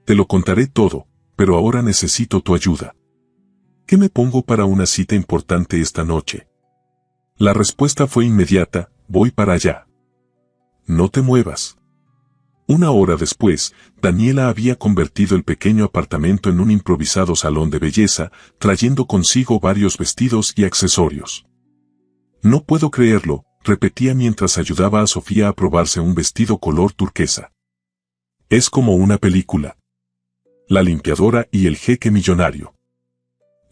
Te lo contaré todo, pero ahora necesito tu ayuda. ¿Qué me pongo para una cita importante esta noche?». La respuesta fue inmediata: «Voy para allá». «No te muevas». Una hora después, Daniela había convertido el pequeño apartamento en un improvisado salón de belleza, trayendo consigo varios vestidos y accesorios. «No puedo creerlo», repetía mientras ayudaba a Sofía a probarse un vestido color turquesa. «Es como una película. La limpiadora y el jeque millonario».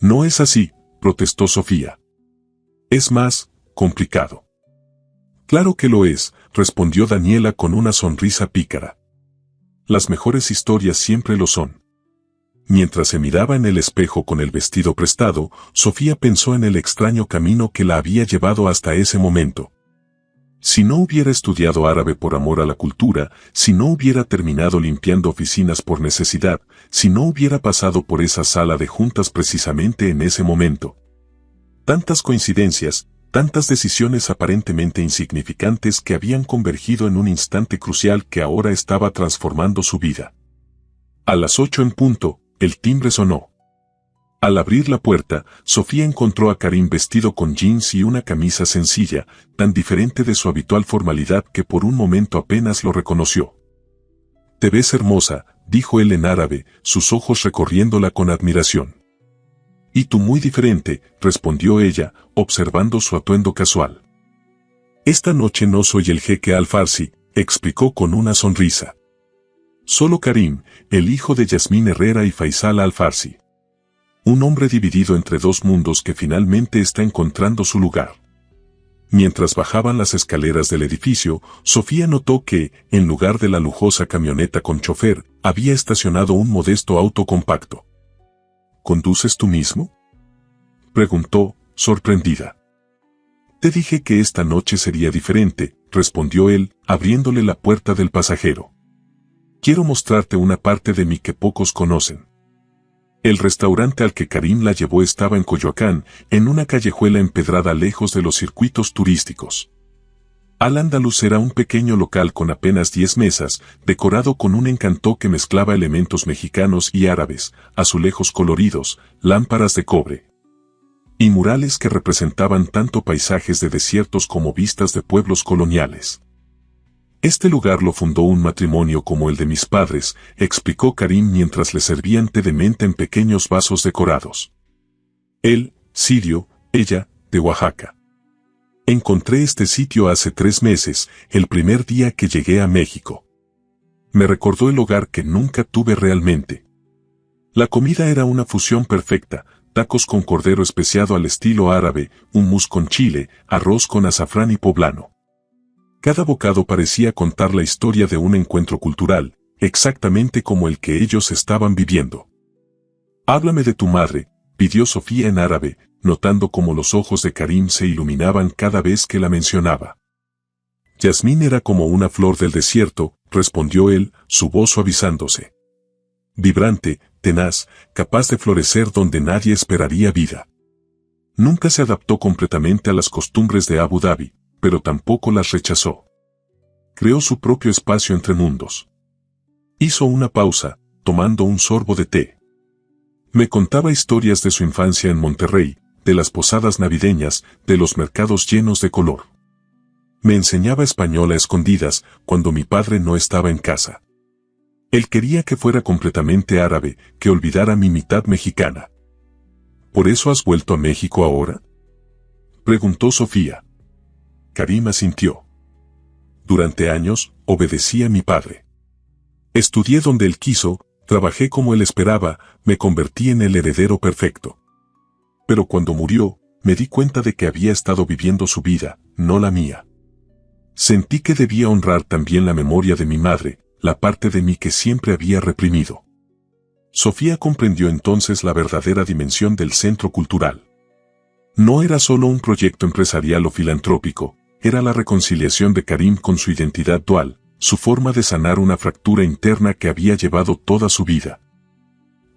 «No es así», protestó Sofía. «Es más complicado». Claro que lo es, respondió Daniela con una sonrisa pícara. Las mejores historias siempre lo son. Mientras se miraba en el espejo con el vestido prestado, Sofía pensó en el extraño camino que la había llevado hasta ese momento. Si no hubiera estudiado árabe por amor a la cultura, si no hubiera terminado limpiando oficinas por necesidad, si no hubiera pasado por esa sala de juntas precisamente en ese momento. Tantas coincidencias, tantas decisiones aparentemente insignificantes que habían convergido en un instante crucial que ahora estaba transformando su vida. A las 8 en punto, el timbre sonó. Al abrir la puerta, Sofía encontró a Karim vestido con jeans y una camisa sencilla, tan diferente de su habitual formalidad que por un momento apenas lo reconoció. «Te ves hermosa», dijo él en árabe, sus ojos recorriéndola con admiración. «Y tú muy diferente», respondió ella, observando su atuendo casual. «Esta noche no soy el jeque Al-Farsi», explicó con una sonrisa. «Solo Karim, el hijo de Yasmín Herrera y Faisal Al-Farsi. Un hombre dividido entre dos mundos que finalmente está encontrando su lugar». Mientras bajaban las escaleras del edificio, Sofía notó que, en lugar de la lujosa camioneta con chofer, había estacionado un modesto auto compacto. «¿Conduces tú mismo?», preguntó, sorprendida. «Te dije que esta noche sería diferente», respondió él, abriéndole la puerta del pasajero. «Quiero mostrarte una parte de mí que pocos conocen». El restaurante al que Karim la llevó estaba en Coyoacán, en una callejuela empedrada lejos de los circuitos turísticos. Al-Andalus era un pequeño local con apenas 10 mesas, decorado con un encanto que mezclaba elementos mexicanos y árabes, azulejos coloridos, lámparas de cobre y murales que representaban tanto paisajes de desiertos como vistas de pueblos coloniales. «Este lugar lo fundó un matrimonio como el de mis padres», explicó Karim mientras le servían té de menta en pequeños vasos decorados. «Él, sirio, ella, de Oaxaca. Encontré este sitio hace 3 meses, el primer día que llegué a México. Me recordó el hogar que nunca tuve realmente. La comida era una fusión perfecta, tacos con cordero especiado al estilo árabe, hummus con chile, arroz con azafrán y poblano. Cada bocado parecía contar la historia de un encuentro cultural, exactamente como el que ellos estaban viviendo». «Háblame de tu madre», pidió Sofía en árabe, notando cómo los ojos de Karim se iluminaban cada vez que la mencionaba. «Yasmín era como una flor del desierto», respondió él, su voz suavizándose. «Vibrante, tenaz, capaz de florecer donde nadie esperaría vida. Nunca se adaptó completamente a las costumbres de Abu Dhabi, pero tampoco las rechazó. Creó su propio espacio entre mundos». Hizo una pausa, tomando un sorbo de té. «Me contaba historias de su infancia en Monterrey, de las posadas navideñas, de los mercados llenos de color. Me enseñaba español a escondidas cuando mi padre no estaba en casa. Él quería que fuera completamente árabe, que olvidara mi mitad mexicana». «¿Por eso has vuelto a México ahora?», preguntó Sofía. Karim asintió. «Durante años, obedecí a mi padre. Estudié donde él quiso, trabajé como él esperaba, me convertí en el heredero perfecto. Pero cuando murió, me di cuenta de que había estado viviendo su vida, no la mía. Sentí que debía honrar también la memoria de mi madre, la parte de mí que siempre había reprimido». Sofía comprendió entonces la verdadera dimensión del centro cultural. No era solo un proyecto empresarial o filantrópico, era la reconciliación de Karim con su identidad dual, su forma de sanar una fractura interna que había llevado toda su vida.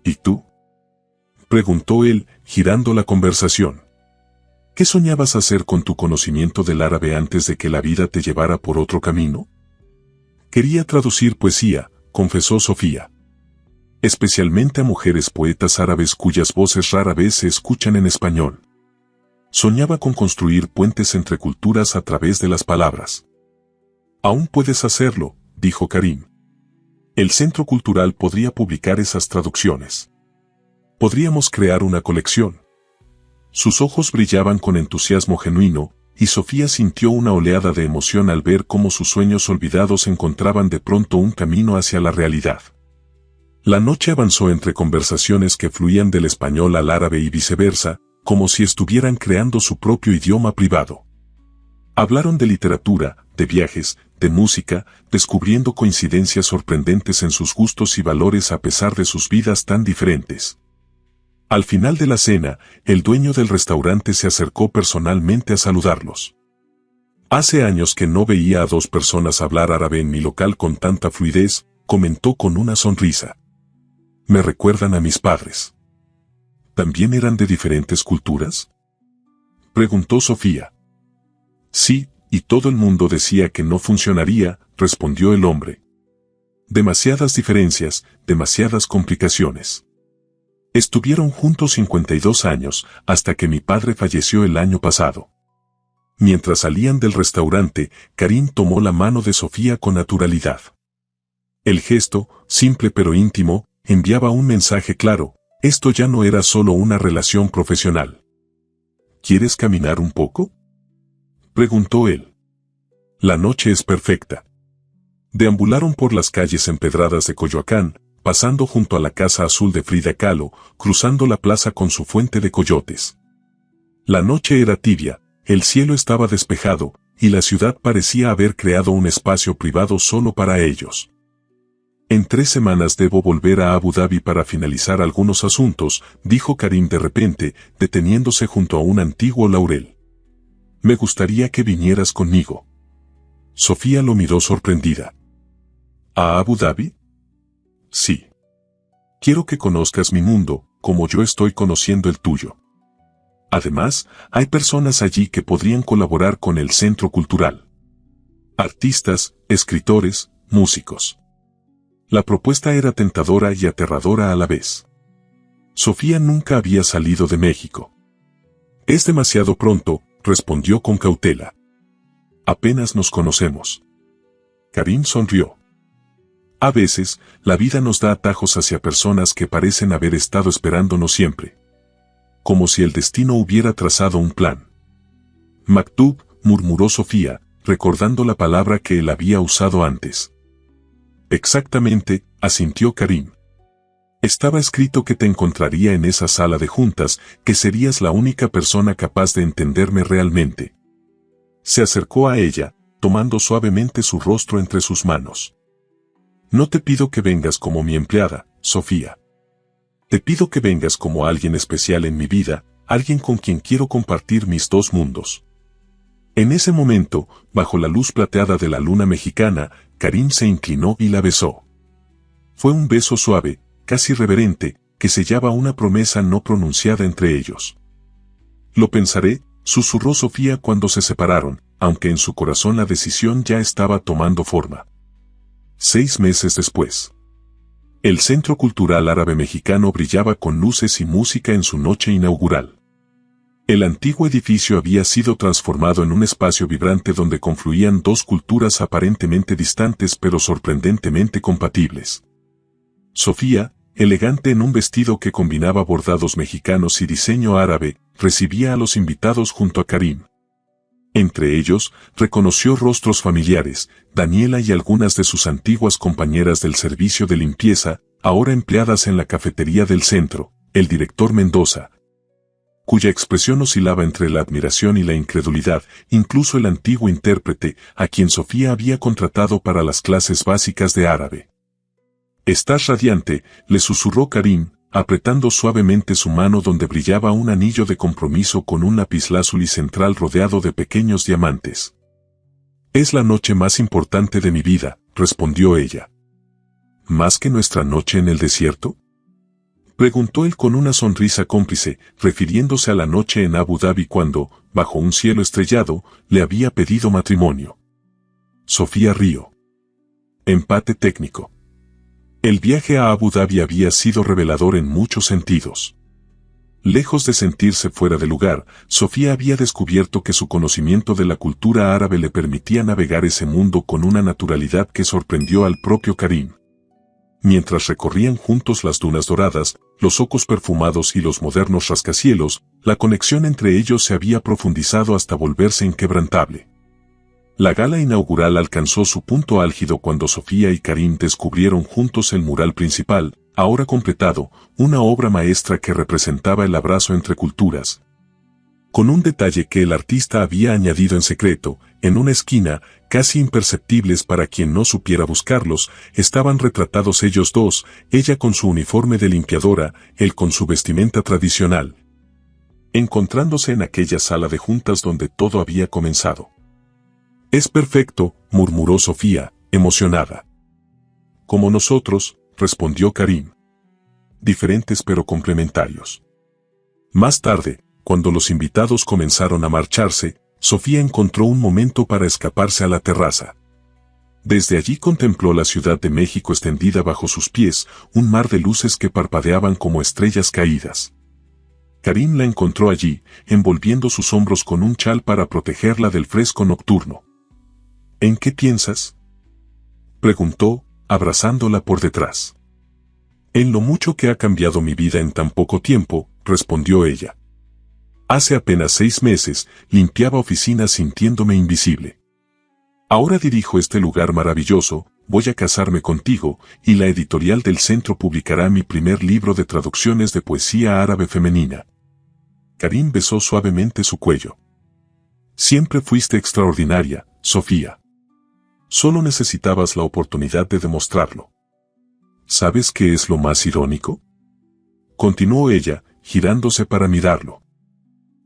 «¿Y tú?», preguntó él, girando la conversación. «¿Qué soñabas hacer con tu conocimiento del árabe antes de que la vida te llevara por otro camino?». «Quería traducir poesía», confesó Sofía. «Especialmente a mujeres poetas árabes cuyas voces rara vez se escuchan en español. Soñaba con construir puentes entre culturas a través de las palabras». «Aún puedes hacerlo», dijo Karim. «El Centro Cultural podría publicar esas traducciones. Podríamos crear una colección». Sus ojos brillaban con entusiasmo genuino, y Sofía sintió una oleada de emoción al ver cómo sus sueños olvidados encontraban de pronto un camino hacia la realidad. La noche avanzó entre conversaciones que fluían del español al árabe y viceversa, como si estuvieran creando su propio idioma privado. Hablaron de literatura, de viajes, de música, descubriendo coincidencias sorprendentes en sus gustos y valores a pesar de sus vidas tan diferentes. Al final de la cena, el dueño del restaurante se acercó personalmente a saludarlos. Hace años que no veía a dos personas hablar árabe en mi local con tanta fluidez, comentó con una sonrisa. Me recuerdan a mis padres. ¿También eran de diferentes culturas?, preguntó Sofía. Sí, y todo el mundo decía que no funcionaría, respondió el hombre. Demasiadas diferencias, demasiadas complicaciones. Estuvieron juntos 52 años, hasta que mi padre falleció el año pasado. Mientras salían del restaurante, Karim tomó la mano de Sofía con naturalidad. El gesto, simple pero íntimo, enviaba un mensaje claro: esto ya no era solo una relación profesional. ¿Quieres caminar un poco?, preguntó él. La noche es perfecta. Deambularon por las calles empedradas de Coyoacán, pasando junto a la casa azul de Frida Kahlo, cruzando la plaza con su fuente de coyotes. La noche era tibia, el cielo estaba despejado, y la ciudad parecía haber creado un espacio privado solo para ellos. En 3 semanas debo volver a Abu Dhabi para finalizar algunos asuntos, dijo Karim de repente, deteniéndose junto a un antiguo laurel. Me gustaría que vinieras conmigo. Sofía lo miró sorprendida. ¿A Abu Dhabi? Sí. Quiero que conozcas mi mundo, como yo estoy conociendo el tuyo. Además, hay personas allí que podrían colaborar con el centro cultural. Artistas, escritores, músicos. La propuesta era tentadora y aterradora a la vez. Sofía nunca había salido de México. Es demasiado pronto, respondió con cautela. Apenas nos conocemos. Karim sonrió. A veces, la vida nos da atajos hacia personas que parecen haber estado esperándonos siempre. Como si el destino hubiera trazado un plan. Maktub, murmuró Sofía, recordando la palabra que él había usado antes. Exactamente, asintió Karim. Estaba escrito que te encontraría en esa sala de juntas, que serías la única persona capaz de entenderme realmente. Se acercó a ella, tomando suavemente su rostro entre sus manos. No te pido que vengas como mi empleada, Sofía. Te pido que vengas como alguien especial en mi vida, alguien con quien quiero compartir mis 2 mundos. En ese momento, bajo la luz plateada de la luna mexicana, Karim se inclinó y la besó. Fue un beso suave, casi reverente, que sellaba una promesa no pronunciada entre ellos. Lo pensaré, susurró Sofía cuando se separaron, aunque en su corazón la decisión ya estaba tomando forma. 6 meses después. El Centro Cultural Árabe Mexicano brillaba con luces y música en su noche inaugural. El antiguo edificio había sido transformado en un espacio vibrante donde confluían 2 culturas aparentemente distantes pero sorprendentemente compatibles. Sofía, elegante en un vestido que combinaba bordados mexicanos y diseño árabe, recibía a los invitados junto a Karim. Entre ellos, reconoció rostros familiares, Daniela y algunas de sus antiguas compañeras del servicio de limpieza, ahora empleadas en la cafetería del centro, el director Mendoza, cuya expresión oscilaba entre la admiración y la incredulidad, incluso el antiguo intérprete, a quien Sofía había contratado para las clases básicas de árabe. «Estás radiante», le susurró Karim, apretando suavemente su mano donde brillaba un anillo de compromiso con un lapislázuli central rodeado de pequeños diamantes. «Es la noche más importante de mi vida», respondió ella. «¿Más que nuestra noche en el desierto?», preguntó él con una sonrisa cómplice, refiriéndose a la noche en Abu Dhabi cuando, bajo un cielo estrellado, le había pedido matrimonio. Sofía rió. Empate técnico. El viaje a Abu Dhabi había sido revelador en muchos sentidos. Lejos de sentirse fuera de lugar, Sofía había descubierto que su conocimiento de la cultura árabe le permitía navegar ese mundo con una naturalidad que sorprendió al propio Karim. Mientras recorrían juntos las dunas doradas, los ocos perfumados y los modernos rascacielos, la conexión entre ellos se había profundizado hasta volverse inquebrantable. La gala inaugural alcanzó su punto álgido cuando Sofía y Karim descubrieron juntos el mural principal, ahora completado, una obra maestra que representaba el abrazo entre culturas. con un detalle que el artista había añadido en secreto. En una esquina, casi imperceptibles para quien no supiera buscarlos, estaban retratados ellos dos, ella con su uniforme de limpiadora, él con su vestimenta tradicional, encontrándose en aquella sala de juntas donde todo había comenzado. «Es perfecto», murmuró Sofía, emocionada. «Como nosotros», respondió Karim. «Diferentes pero complementarios». Más tarde, cuando los invitados comenzaron a marcharse, Sofía encontró un momento para escaparse a la terraza. Desde allí contempló la Ciudad de México extendida bajo sus pies, un mar de luces que parpadeaban como estrellas caídas. Karim la encontró allí, envolviendo sus hombros con un chal para protegerla del fresco nocturno. «¿En qué piensas?», preguntó, abrazándola por detrás. «En lo mucho que ha cambiado mi vida en tan poco tiempo», respondió ella. «Hace apenas 6 meses, limpiaba oficinas sintiéndome invisible. Ahora dirijo este lugar maravilloso, voy a casarme contigo, y la editorial del centro publicará mi primer libro de traducciones de poesía árabe femenina». Karim besó suavemente su cuello. «Siempre fuiste extraordinaria, Sofía. Solo necesitabas la oportunidad de demostrarlo». «¿Sabes qué es lo más irónico?», continuó ella, girándose para mirarlo.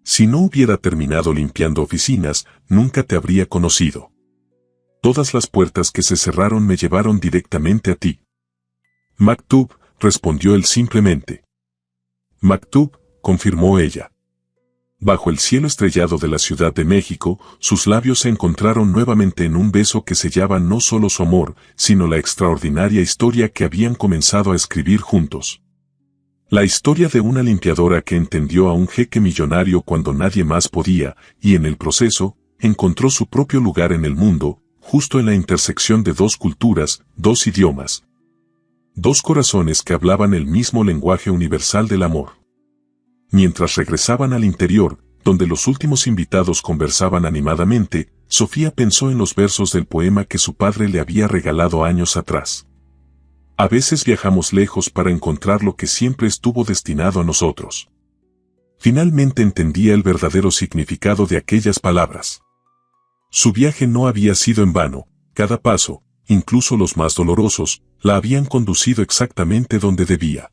«Si no hubiera terminado limpiando oficinas, nunca te habría conocido. Todas las puertas que se cerraron me llevaron directamente a ti». «Maktub», respondió él simplemente. «Maktub», confirmó ella. Bajo el cielo estrellado de la Ciudad de México, sus labios se encontraron nuevamente en un beso que sellaba no solo su amor, sino la extraordinaria historia que habían comenzado a escribir juntos. La historia de una limpiadora que entendió a un jeque millonario cuando nadie más podía, y en el proceso, encontró su propio lugar en el mundo, justo en la intersección de 2 culturas, 2 idiomas. 2 corazones que hablaban el mismo lenguaje universal del amor. Mientras regresaban al interior, donde los últimos invitados conversaban animadamente, Sofía pensó en los versos del poema que su padre le había regalado años atrás. A veces viajamos lejos para encontrar lo que siempre estuvo destinado a nosotros. Finalmente entendía el verdadero significado de aquellas palabras. Su viaje no había sido en vano, cada paso, incluso los más dolorosos, la habían conducido exactamente donde debía.